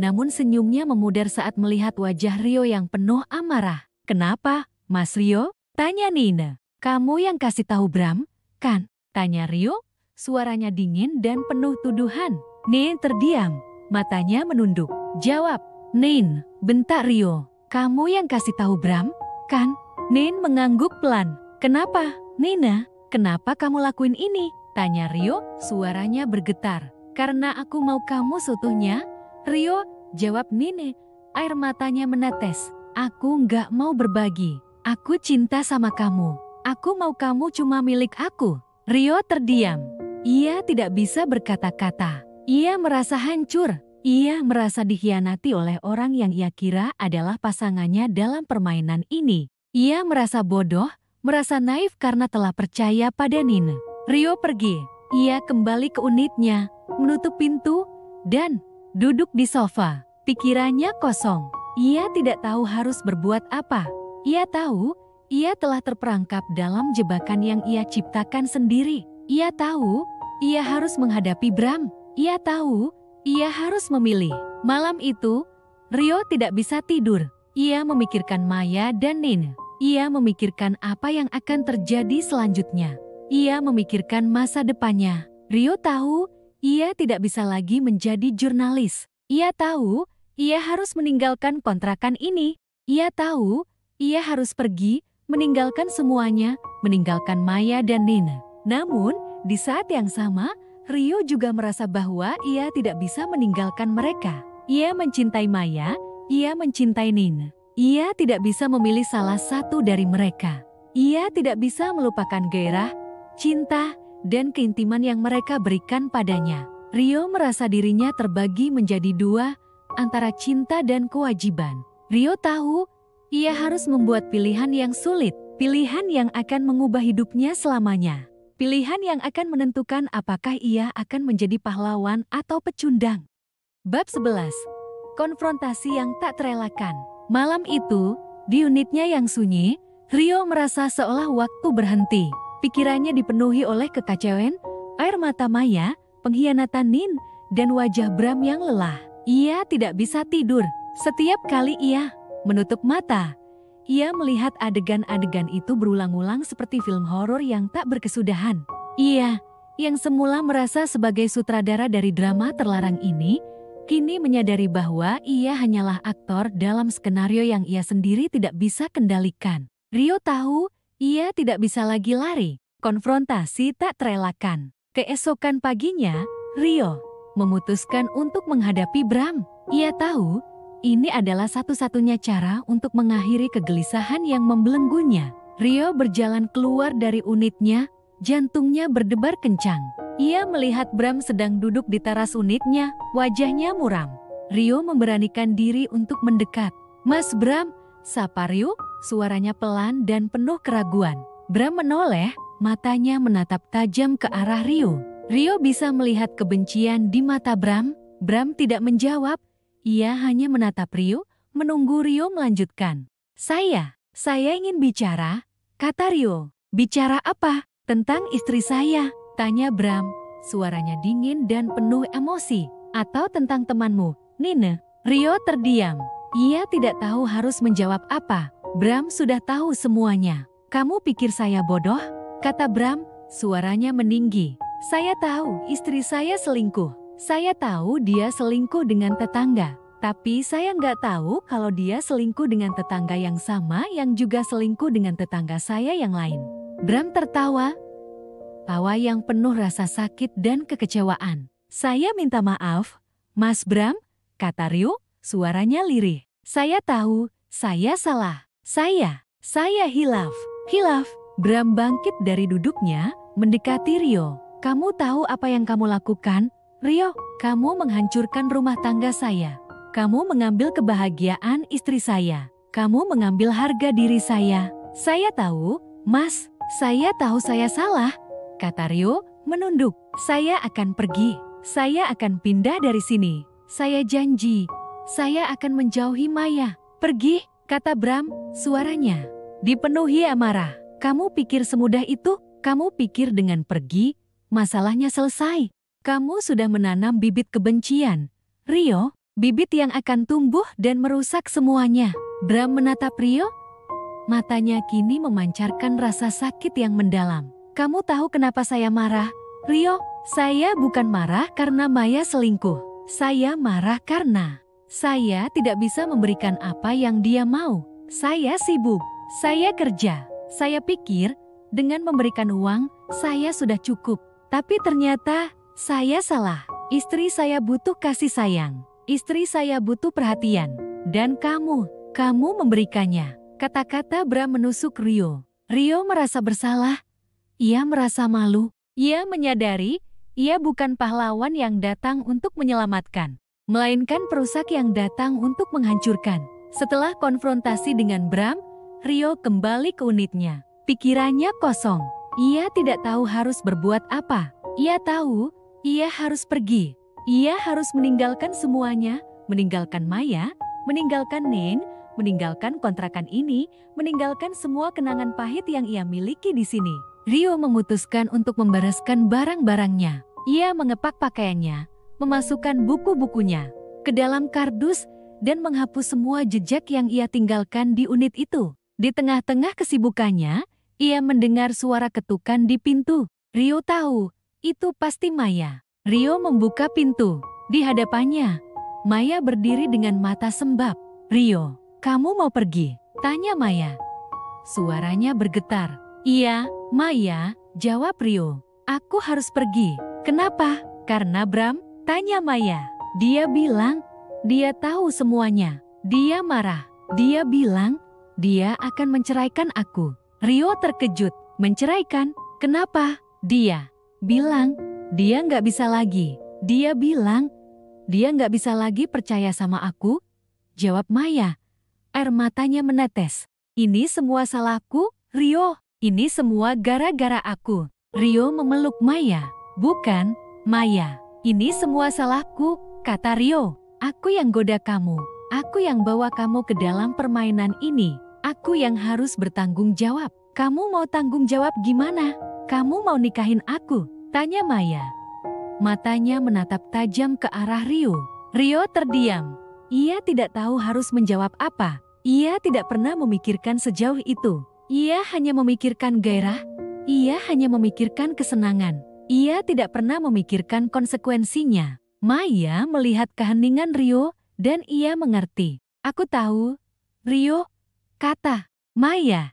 namun senyumnya memudar saat melihat wajah Rio yang penuh amarah. Kenapa, Mas Rio? Tanya Nina. Kamu yang kasih tahu Bram, kan? Tanya Rio, suaranya dingin dan penuh tuduhan. Nin terdiam, matanya menunduk. Jawab, Nin, bentak Rio. Kamu yang kasih tahu Bram, kan? Nin mengangguk pelan. Kenapa? Nina, kenapa kamu lakuin ini? Tanya Rio, suaranya bergetar. Karena aku mau kamu seutuhnya. Rio, jawab Nina. Air matanya menetes. Aku nggak mau berbagi. Aku cinta sama kamu. Aku mau kamu cuma milik aku. Rio terdiam. Ia tidak bisa berkata-kata. Ia merasa hancur. Ia merasa dikhianati oleh orang yang ia kira adalah pasangannya dalam permainan ini. Ia merasa bodoh, merasa naif karena telah percaya pada Nina. Rio pergi. Ia kembali ke unitnya, menutup pintu, dan duduk di sofa. Pikirannya kosong. Ia tidak tahu harus berbuat apa. Ia tahu, ia telah terperangkap dalam jebakan yang ia ciptakan sendiri. Ia tahu, ia harus menghadapi Bram. Ia tahu, ia harus memilih. Malam itu, Rio tidak bisa tidur. Ia memikirkan Maya dan Nina. Ia memikirkan apa yang akan terjadi selanjutnya. Ia memikirkan masa depannya. Rio tahu, ia tidak bisa lagi menjadi jurnalis. Ia tahu, ia harus meninggalkan kontrakan ini. Ia tahu, ia harus pergi, meninggalkan semuanya, meninggalkan Maya dan Nina. Namun, di saat yang sama, Rio juga merasa bahwa ia tidak bisa meninggalkan mereka. Ia mencintai Maya, ia mencintai Nina. Ia tidak bisa memilih salah satu dari mereka. Ia tidak bisa melupakan gairah, cinta, dan keintiman yang mereka berikan padanya. Rio merasa dirinya terbagi menjadi dua, antara cinta dan kewajiban. Rio tahu, ia harus membuat pilihan yang sulit, pilihan yang akan mengubah hidupnya selamanya. Pilihan yang akan menentukan apakah ia akan menjadi pahlawan atau pecundang. Bab 11. Konfrontasi yang tak terelakkan. Malam itu, di unitnya yang sunyi, Rio merasa seolah waktu berhenti. Pikirannya dipenuhi oleh kekacauan, air mata Maya, pengkhianatan Nin, dan wajah Bram yang lelah. Ia tidak bisa tidur. Setiap kali ia menutup mata, ia melihat adegan-adegan itu berulang-ulang seperti film horor yang tak berkesudahan. Ia, yang semula merasa sebagai sutradara dari drama terlarang ini, kini menyadari bahwa ia hanyalah aktor dalam skenario yang ia sendiri tidak bisa kendalikan. Rio tahu, ia tidak bisa lagi lari. Konfrontasi tak terelakkan. Keesokan paginya, Rio memutuskan untuk menghadapi Bram. Ia tahu, ini adalah satu-satunya cara untuk mengakhiri kegelisahan yang membelenggunya. Rio berjalan keluar dari unitnya, jantungnya berdebar kencang. Ia melihat Bram sedang duduk di teras unitnya, wajahnya muram. Rio memberanikan diri untuk mendekat. "Mas Bram," sapa Rio, suaranya pelan dan penuh keraguan. Bram menoleh, matanya menatap tajam ke arah Rio. Rio bisa melihat kebencian di mata Bram. Bram tidak menjawab, ia hanya menatap Rio, menunggu Rio melanjutkan. Saya ingin bicara," kata Rio. "Bicara apa?" "Tentang istri saya," tanya Bram, suaranya dingin dan penuh emosi. "Atau tentang temanmu, Nina?" Rio terdiam. Ia tidak tahu harus menjawab apa. Bram sudah tahu semuanya. "Kamu pikir saya bodoh?" kata Bram, suaranya meninggi. "Saya tahu istri saya selingkuh. Saya tahu dia selingkuh dengan tetangga. Tapi saya nggak tahu kalau dia selingkuh dengan tetangga yang sama yang juga selingkuh dengan tetangga saya yang lain." Bram tertawa. Tawa yang penuh rasa sakit dan kekecewaan. "Saya minta maaf, Mas Bram," kata Rio, suaranya lirih. "Saya tahu, saya salah. Saya hilaf." "Hilaf?" Bram bangkit dari duduknya, mendekati Rio. "Kamu tahu apa yang kamu lakukan, Rio? Kamu menghancurkan rumah tangga saya. Kamu mengambil kebahagiaan istri saya. Kamu mengambil harga diri saya." "Saya tahu, Mas. Saya tahu saya salah," kata Rio, menunduk. "Saya akan pergi. Saya akan pindah dari sini. Saya janji, saya akan menjauhi Maya." "Pergi?" kata Bram, suaranya dipenuhi amarah. "Kamu pikir semudah itu? Kamu pikir dengan pergi, masalahnya selesai? Kamu sudah menanam bibit kebencian, Rio, bibit yang akan tumbuh dan merusak semuanya." Bram menatap Rio. Matanya kini memancarkan rasa sakit yang mendalam. "Kamu tahu kenapa saya marah, Rio? Saya bukan marah karena Maya selingkuh. Saya marah karena saya tidak bisa memberikan apa yang dia mau. Saya sibuk, saya kerja. Saya pikir dengan memberikan uang, saya sudah cukup. Tapi ternyata saya salah. Istri saya butuh kasih sayang. Istri saya butuh perhatian. Dan kamu memberikannya." Kata-kata Bram menusuk Rio. Rio merasa bersalah. Ia merasa malu. Ia menyadari ia bukan pahlawan yang datang untuk menyelamatkan, melainkan perusak yang datang untuk menghancurkan. Setelah konfrontasi dengan Bram, Rio kembali ke unitnya. Pikirannya kosong. Ia tidak tahu harus berbuat apa. Ia tahu ia harus pergi. Ia harus meninggalkan semuanya, meninggalkan Maya, meninggalkan Nin, meninggalkan kontrakan ini, meninggalkan semua kenangan pahit yang ia miliki di sini. Rio memutuskan untuk membereskan barang-barangnya. Ia mengepak pakaiannya, memasukkan buku-bukunya ke dalam kardus, dan menghapus semua jejak yang ia tinggalkan di unit itu. Di tengah-tengah kesibukannya, ia mendengar suara ketukan di pintu. Rio tahu, itu pasti Maya. Rio membuka pintu. Di hadapannya, Maya berdiri dengan mata sembab. "Rio, kamu mau pergi?" tanya Maya. Suaranya bergetar. "Iya, Maya," jawab Rio. "Aku harus pergi." "Kenapa?" "Karena Bram," tanya Maya. "Dia bilang, dia tahu semuanya. Dia marah. Dia bilang, dia akan menceraikan aku." Rio terkejut. "Menceraikan? Kenapa?" "Dia bilang, dia nggak bisa lagi. Dia bilang, dia nggak bisa lagi percaya sama aku," jawab Maya. Air matanya menetes. "Ini semua salahku, Rio. Ini semua gara-gara aku." Rio memeluk Maya. "Bukan, Maya. Ini semua salahku," kata Rio. "Aku yang goda kamu. Aku yang bawa kamu ke dalam permainan ini. Aku yang harus bertanggung jawab. Kamu mau tanggung jawab gimana? Kamu mau nikahin aku? Tanya Maya. Matanya menatap tajam ke arah Rio. Rio terdiam. Ia tidak tahu harus menjawab apa. Ia tidak pernah memikirkan sejauh itu. Ia hanya memikirkan gairah. Ia hanya memikirkan kesenangan. Ia tidak pernah memikirkan konsekuensinya. Maya melihat keheningan Rio dan ia mengerti. Aku tahu, Rio, kata Maya.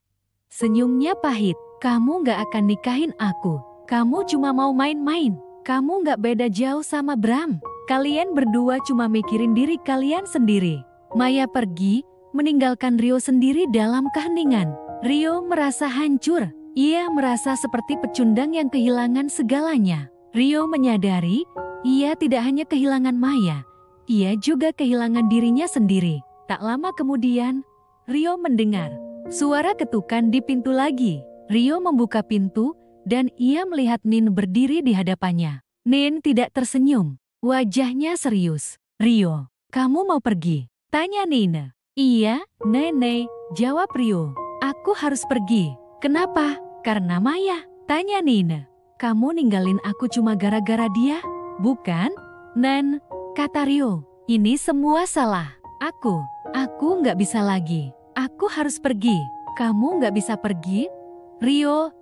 Senyumnya pahit. Kamu gak akan nikahin aku. Kamu cuma mau main-main. Kamu gak beda jauh sama Bram. Kalian berdua cuma mikirin diri kalian sendiri. Maya pergi, meninggalkan Rio sendiri dalam keheningan. Rio merasa hancur. Ia merasa seperti pecundang yang kehilangan segalanya. Rio menyadari, ia tidak hanya kehilangan Maya, ia juga kehilangan dirinya sendiri. Tak lama kemudian, Rio mendengar suara ketukan di pintu lagi. Rio membuka pintu, dan ia melihat Nin berdiri di hadapannya. Nin tidak tersenyum, wajahnya serius. Rio, kamu mau pergi? Tanya Nin. Iya, Nenek, jawab Rio. Aku harus pergi. Kenapa? Karena Maya. Tanya Nina. Kamu ninggalin aku cuma gara-gara dia? Bukan? Nan, kata Rio. Ini semua salah. Aku nggak bisa lagi. Aku harus pergi. Kamu nggak bisa pergi? Rio,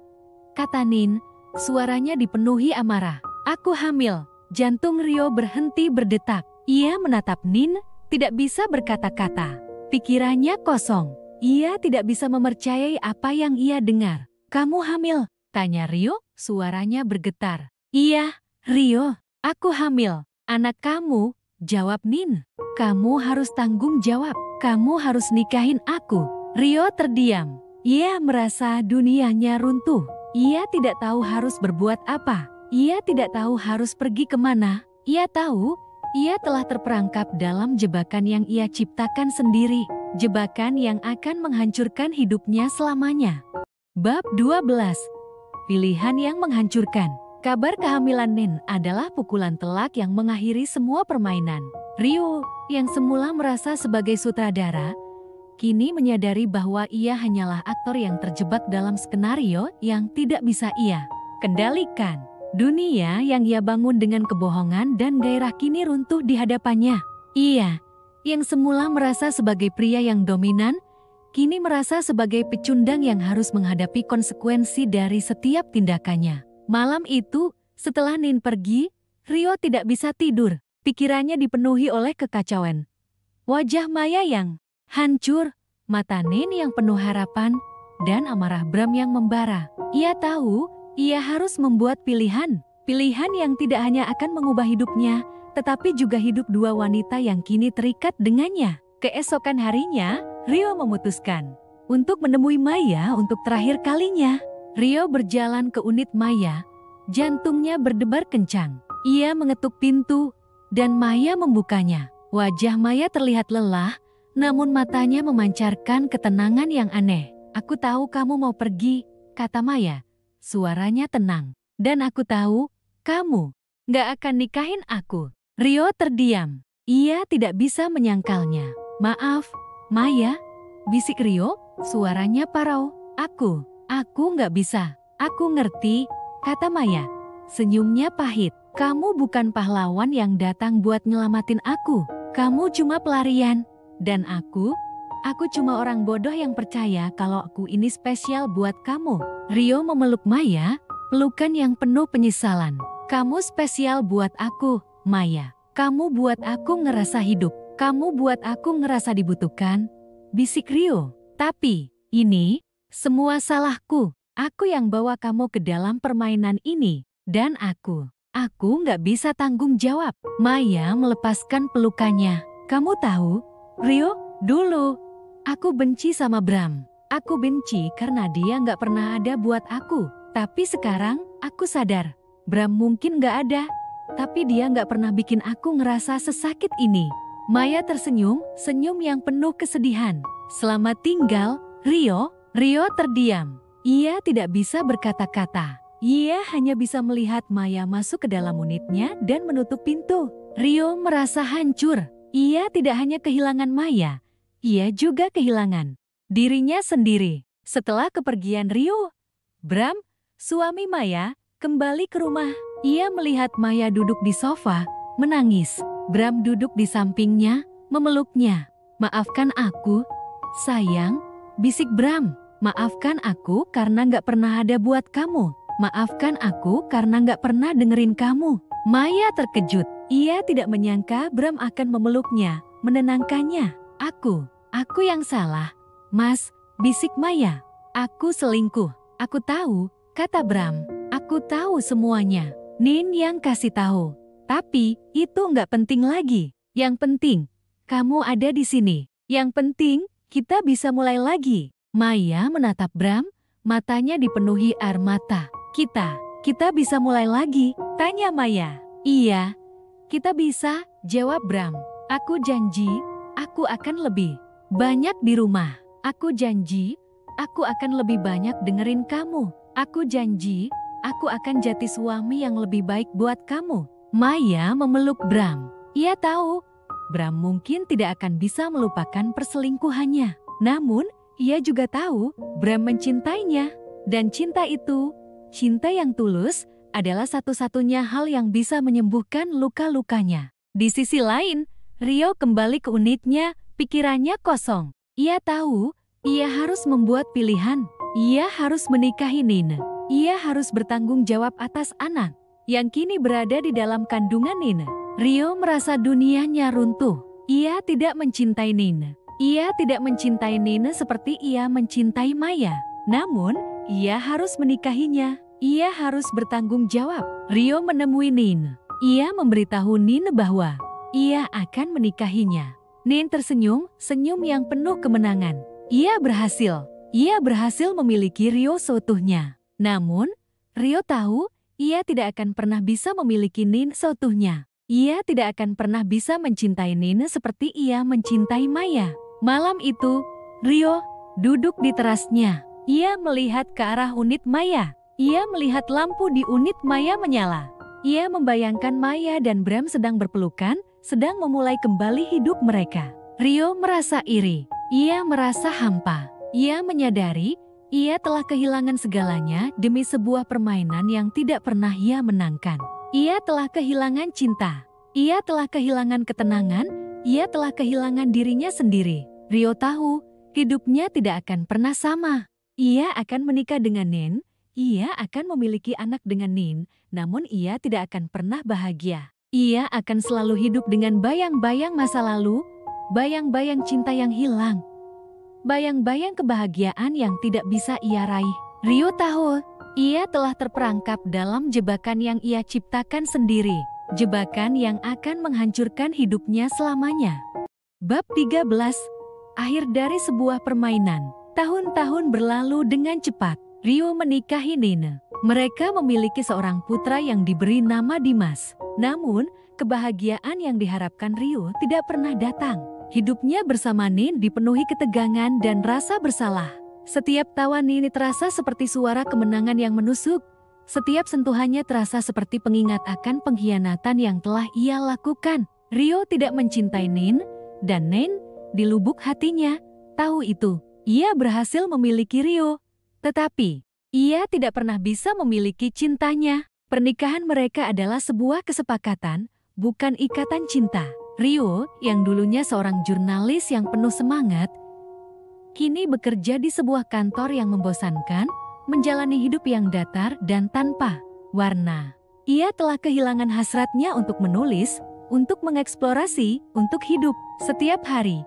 kata Nin. Suaranya dipenuhi amarah. Aku hamil. Jantung Rio berhenti berdetak. Ia menatap Nin, tidak bisa berkata-kata. Pikirannya kosong. Ia tidak bisa mempercayai apa yang ia dengar. Kamu hamil? Tanya Rio, suaranya bergetar. Iya, Rio, aku hamil. Anak kamu, jawab Nin. Kamu harus tanggung jawab. Kamu harus nikahin aku. Rio terdiam. Ia merasa dunianya runtuh. Ia tidak tahu harus berbuat apa. Ia tidak tahu harus pergi kemana. Ia tahu, ia telah terperangkap dalam jebakan yang ia ciptakan sendiri. Jebakan yang akan menghancurkan hidupnya selamanya. Bab 12. Pilihan yang menghancurkan. Kabar kehamilan Nin adalah pukulan telak yang mengakhiri semua permainan. Rio, yang semula merasa sebagai sutradara, kini menyadari bahwa ia hanyalah aktor yang terjebak dalam skenario yang tidak bisa ia kendalikan. Dunia yang ia bangun dengan kebohongan dan gairah kini runtuh di hadapannya. Ia yang semula merasa sebagai pria yang dominan, kini merasa sebagai pecundang yang harus menghadapi konsekuensi dari setiap tindakannya. Malam itu, setelah Nin pergi, Rio tidak bisa tidur. Pikirannya dipenuhi oleh kekacauan. Wajah Maya yang hancur, mata Nin yang penuh harapan, dan amarah Bram yang membara. Ia tahu, ia harus membuat pilihan. Pilihan yang tidak hanya akan mengubah hidupnya, tetapi juga hidup dua wanita yang kini terikat dengannya. Keesokan harinya, Rio memutuskan untuk menemui Maya untuk terakhir kalinya. Rio berjalan ke unit Maya, jantungnya berdebar kencang. Ia mengetuk pintu, dan Maya membukanya. Wajah Maya terlihat lelah, namun matanya memancarkan ketenangan yang aneh. Aku tahu kamu mau pergi, kata Maya. Suaranya tenang. Dan aku tahu, kamu gak akan nikahin aku. Rio terdiam. Ia tidak bisa menyangkalnya. Maaf, Maya, bisik Rio, suaranya parau. Aku gak bisa. Aku ngerti, kata Maya. Senyumnya pahit. Kamu bukan pahlawan yang datang buat nyelamatin aku. Kamu cuma pelarian. Dan aku cuma orang bodoh yang percaya kalau aku ini spesial buat kamu. Rio memeluk Maya, pelukan yang penuh penyesalan. Kamu spesial buat aku, Maya. Kamu buat aku ngerasa hidup. Kamu buat aku ngerasa dibutuhkan. Bisik Rio. Tapi, ini semua salahku. Aku yang bawa kamu ke dalam permainan ini. Dan aku gak bisa tanggung jawab. Maya melepaskan pelukannya. Kamu tahu, Rio, dulu aku benci sama Bram. Aku benci karena dia gak pernah ada buat aku. Tapi sekarang, aku sadar. Bram mungkin gak ada, tapi dia gak pernah bikin aku ngerasa sesakit ini. Maya tersenyum, senyum yang penuh kesedihan. Selamat tinggal, Rio. Rio terdiam. Ia tidak bisa berkata-kata. Ia hanya bisa melihat Maya masuk ke dalam unitnya dan menutup pintu. Rio merasa hancur. Ia tidak hanya kehilangan Maya, ia juga kehilangan dirinya sendiri. Setelah kepergian Rio, Bram, suami Maya, kembali ke rumah. Ia melihat Maya duduk di sofa, menangis. Bram duduk di sampingnya, memeluknya. "Maafkan aku, sayang," bisik Bram. "Maafkan aku karena gak pernah ada buat kamu. Maafkan aku karena gak pernah dengerin kamu." Maya terkejut. Ia tidak menyangka Bram akan memeluknya, menenangkannya. Aku yang salah, Mas," bisik Maya. "Aku selingkuh." "Aku tahu," kata Bram. "Aku tahu semuanya. Nin yang kasih tahu. Tapi itu nggak penting lagi. Yang penting, kamu ada di sini. Yang penting, kita bisa mulai lagi." Maya menatap Bram, matanya dipenuhi air mata. Kita bisa mulai lagi?" tanya Maya. "Iya, kita bisa," jawab Bram. "Aku janji, aku akan lebih banyak di rumah. Aku janji, aku akan lebih banyak dengerin kamu. Aku janji, aku akan jadi suami yang lebih baik buat kamu." Maya memeluk Bram. Ia tahu, Bram mungkin tidak akan bisa melupakan perselingkuhannya. Namun, ia juga tahu Bram mencintainya. Dan cinta itu, cinta yang tulus, adalah satu-satunya hal yang bisa menyembuhkan luka-lukanya. Di sisi lain, Rio kembali ke unitnya, pikirannya kosong. Ia tahu, ia harus membuat pilihan. Ia harus menikahi Nin. Ia harus bertanggung jawab atas anak yang kini berada di dalam kandungan Nin. Rio merasa dunianya runtuh. Ia tidak mencintai Nin. Ia tidak mencintai Nin seperti ia mencintai Maya. Namun, ia harus menikahinya. Ia harus bertanggung jawab. Rio menemui Nin. Ia memberitahu Nin bahwa ia akan menikahinya. Nin tersenyum, senyum yang penuh kemenangan. Ia berhasil memiliki Rio seutuhnya. Namun, Rio tahu ia tidak akan pernah bisa memiliki Nin seutuhnya. Ia tidak akan pernah bisa mencintai Nin seperti ia mencintai Maya. Malam itu, Rio duduk di terasnya. Ia melihat ke arah unit Maya. Ia melihat lampu di unit Maya menyala. Ia membayangkan Maya dan Bram sedang berpelukan, sedang memulai kembali hidup mereka. Rio merasa iri. Ia merasa hampa. Ia menyadari ia telah kehilangan segalanya demi sebuah permainan yang tidak pernah ia menangkan. Ia telah kehilangan cinta. Ia telah kehilangan ketenangan. Ia telah kehilangan dirinya sendiri. Rio tahu hidupnya tidak akan pernah sama. Ia akan menikah dengan Nin. Ia akan memiliki anak dengan Nin. Namun ia tidak akan pernah bahagia. Ia akan selalu hidup dengan bayang-bayang masa lalu. Bayang-bayang cinta yang hilang. Bayang-bayang kebahagiaan yang tidak bisa ia raih. Rio tahu, ia telah terperangkap dalam jebakan yang ia ciptakan sendiri. Jebakan yang akan menghancurkan hidupnya selamanya. Bab 13. Akhir dari sebuah permainan. Tahun-tahun berlalu dengan cepat. Rio menikahi Nin. Mereka memiliki seorang putra yang diberi nama Dimas. Namun, kebahagiaan yang diharapkan Rio tidak pernah datang. Hidupnya bersama Nin dipenuhi ketegangan dan rasa bersalah. Setiap tawa Nin terasa seperti suara kemenangan yang menusuk. Setiap sentuhannya terasa seperti pengingat akan pengkhianatan yang telah ia lakukan. Rio tidak mencintai Nin, dan Nin, di lubuk hatinya, tahu itu. Ia berhasil memiliki Rio, tetapi ia tidak pernah bisa memiliki cintanya. Pernikahan mereka adalah sebuah kesepakatan, bukan ikatan cinta. Rio, yang dulunya seorang jurnalis yang penuh semangat, kini bekerja di sebuah kantor yang membosankan, menjalani hidup yang datar dan tanpa warna. Ia telah kehilangan hasratnya untuk menulis, untuk mengeksplorasi, untuk hidup. Setiap hari,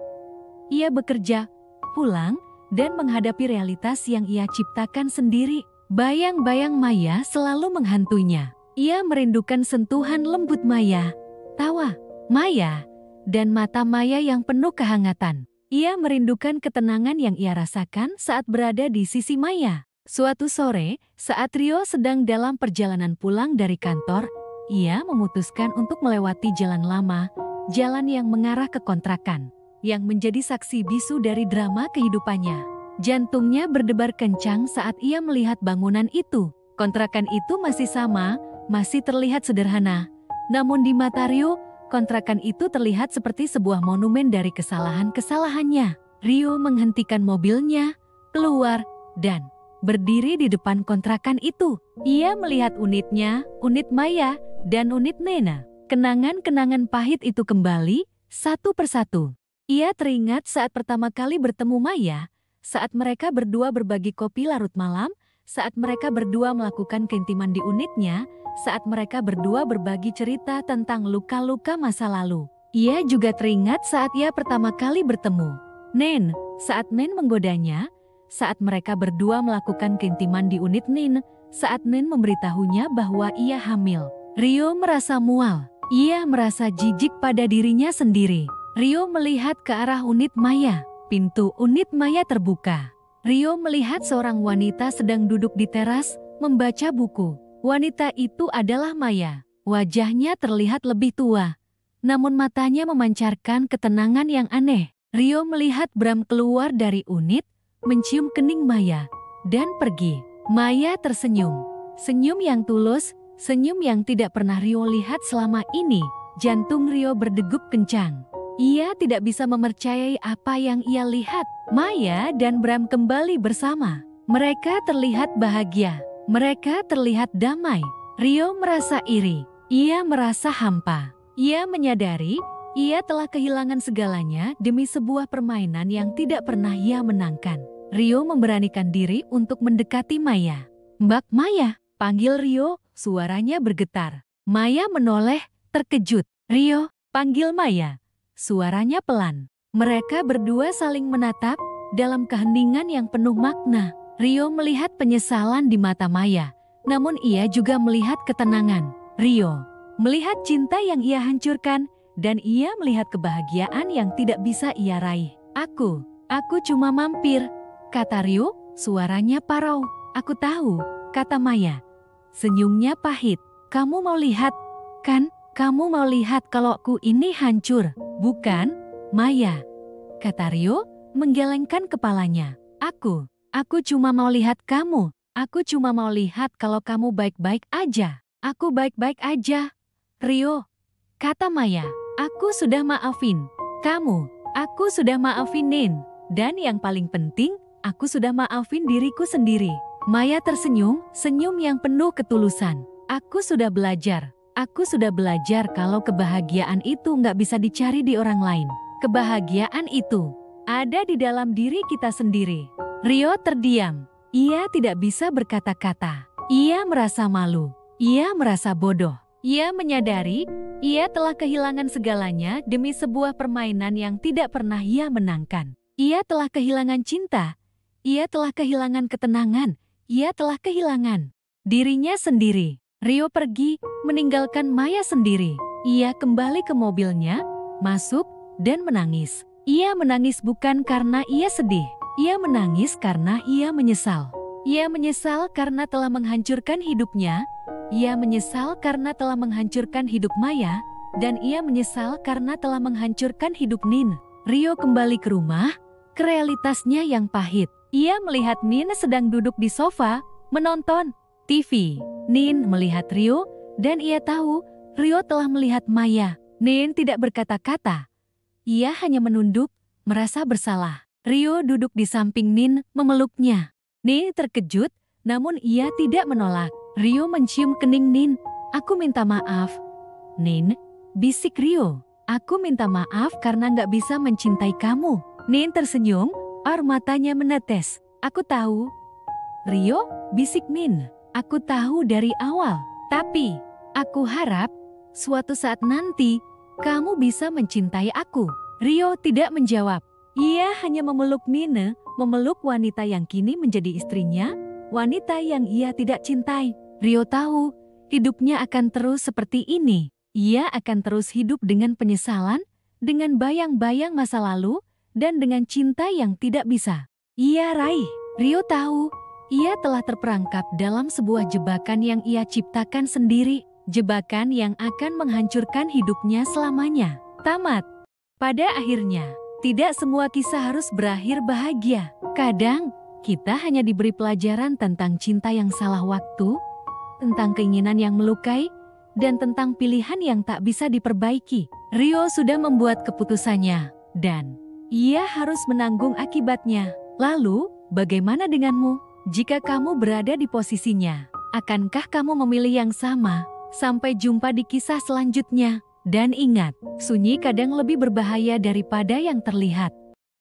ia bekerja, pulang, dan menghadapi realitas yang ia ciptakan sendiri. Bayang-bayang Maya selalu menghantuinya. Ia merindukan sentuhan lembut Maya, tawa Maya, dan mata Maya yang penuh kehangatan. Ia merindukan ketenangan yang ia rasakan saat berada di sisi Maya. Suatu sore, saat Rio sedang dalam perjalanan pulang dari kantor, ia memutuskan untuk melewati jalan lama, jalan yang mengarah ke kontrakan, yang menjadi saksi bisu dari drama kehidupannya. Jantungnya berdebar kencang saat ia melihat bangunan itu. Kontrakan itu masih sama, masih terlihat sederhana. Namun di mata Rio, kontrakan itu terlihat seperti sebuah monumen dari kesalahan-kesalahannya. Rio menghentikan mobilnya, keluar, dan berdiri di depan kontrakan itu. Ia melihat unitnya, unit Maya, dan unit Nena. Kenangan-kenangan pahit itu kembali, satu persatu. Ia teringat saat pertama kali bertemu Maya, saat mereka berdua berbagi kopi larut malam, saat mereka berdua melakukan keintiman di unitnya, saat mereka berdua berbagi cerita tentang luka-luka masa lalu. Ia juga teringat saat ia pertama kali bertemu Nen, saat Nen menggodanya, saat mereka berdua melakukan keintiman di unit Nin, saat Nen memberitahunya bahwa ia hamil. Rio merasa mual. Ia merasa jijik pada dirinya sendiri. Rio melihat ke arah unit Maya. Pintu unit Maya terbuka. Rio melihat seorang wanita sedang duduk di teras, membaca buku. Wanita itu adalah Maya. Wajahnya terlihat lebih tua, namun matanya memancarkan ketenangan yang aneh. Rio melihat Bram keluar dari unit, mencium kening Maya, dan pergi. Maya tersenyum. Senyum yang tulus, senyum yang tidak pernah Rio lihat selama ini. Jantung Rio berdegup kencang. Ia tidak bisa mempercayai apa yang ia lihat. Maya dan Bram kembali bersama. Mereka terlihat bahagia. Mereka terlihat damai. Rio merasa iri. Ia merasa hampa. Ia menyadari ia telah kehilangan segalanya demi sebuah permainan yang tidak pernah ia menangkan. Rio memberanikan diri untuk mendekati Maya. "Mbak Maya," panggil Rio, suaranya bergetar. Maya menoleh, terkejut. "Rio," panggil Maya. Suaranya pelan. Mereka berdua saling menatap dalam keheningan yang penuh makna. Rio melihat penyesalan di mata Maya, namun ia juga melihat ketenangan. Rio melihat cinta yang ia hancurkan, dan ia melihat kebahagiaan yang tidak bisa ia raih. Aku cuma mampir," kata Rio, suaranya parau. "Aku tahu," kata Maya. Senyumnya pahit. "Kamu mau lihat, kan? Kamu mau lihat kalau aku ini hancur, bukan, Maya?" kata Rio, menggelengkan kepalanya. Aku cuma mau lihat kamu. Aku cuma mau lihat kalau kamu baik-baik aja. Aku baik-baik aja, Rio," kata Maya. "Aku sudah maafin kamu. Aku sudah maafin Nin. Dan yang paling penting, aku sudah maafin diriku sendiri." Maya tersenyum, senyum yang penuh ketulusan. "Aku sudah belajar. Aku sudah belajar kalau kebahagiaan itu nggak bisa dicari di orang lain. Kebahagiaan itu ada di dalam diri kita sendiri." Rio terdiam. Ia tidak bisa berkata-kata. Ia merasa malu. Ia merasa bodoh. Ia menyadari ia telah kehilangan segalanya demi sebuah permainan yang tidak pernah ia menangkan. Ia telah kehilangan cinta. Ia telah kehilangan ketenangan. Ia telah kehilangan dirinya sendiri. Rio pergi, meninggalkan Maya sendiri. Ia kembali ke mobilnya, masuk, dan menangis. Ia menangis bukan karena ia sedih. Ia menangis karena ia menyesal. Ia menyesal karena telah menghancurkan hidupnya. Ia menyesal karena telah menghancurkan hidup Maya, dan ia menyesal karena telah menghancurkan hidup Nin. Rio kembali ke rumah, ke realitasnya yang pahit. Ia melihat Nin sedang duduk di sofa, menonton TV. Nin melihat Rio, dan ia tahu Rio telah melihat Maya. Nin tidak berkata-kata. Ia hanya menunduk, merasa bersalah. Rio duduk di samping Nin, memeluknya. Nin terkejut, namun ia tidak menolak. Rio mencium kening Nin. "Aku minta maaf, Nin," bisik Rio. "Aku minta maaf karena nggak bisa mencintai kamu." Nin tersenyum, air matanya menetes. "Aku tahu, Rio," bisik Nin. "Aku tahu dari awal. Tapi, aku harap suatu saat nanti kamu bisa mencintai aku." Rio tidak menjawab. Ia hanya memeluk Nina, memeluk wanita yang kini menjadi istrinya, wanita yang ia tidak cintai. Rio tahu hidupnya akan terus seperti ini. Ia akan terus hidup dengan penyesalan, dengan bayang-bayang masa lalu, dan dengan cinta yang tidak bisa ia raih. Rio tahu ia telah terperangkap dalam sebuah jebakan yang ia ciptakan sendiri, jebakan yang akan menghancurkan hidupnya selamanya. Tamat. Pada akhirnya, tidak semua kisah harus berakhir bahagia. Kadang, kita hanya diberi pelajaran tentang cinta yang salah waktu, tentang keinginan yang melukai, dan tentang pilihan yang tak bisa diperbaiki. Rio sudah membuat keputusannya, dan ia harus menanggung akibatnya. Lalu, bagaimana denganmu? Jika kamu berada di posisinya, akankah kamu memilih yang sama? Sampai jumpa di kisah selanjutnya. Dan ingat, sunyi kadang lebih berbahaya daripada yang terlihat.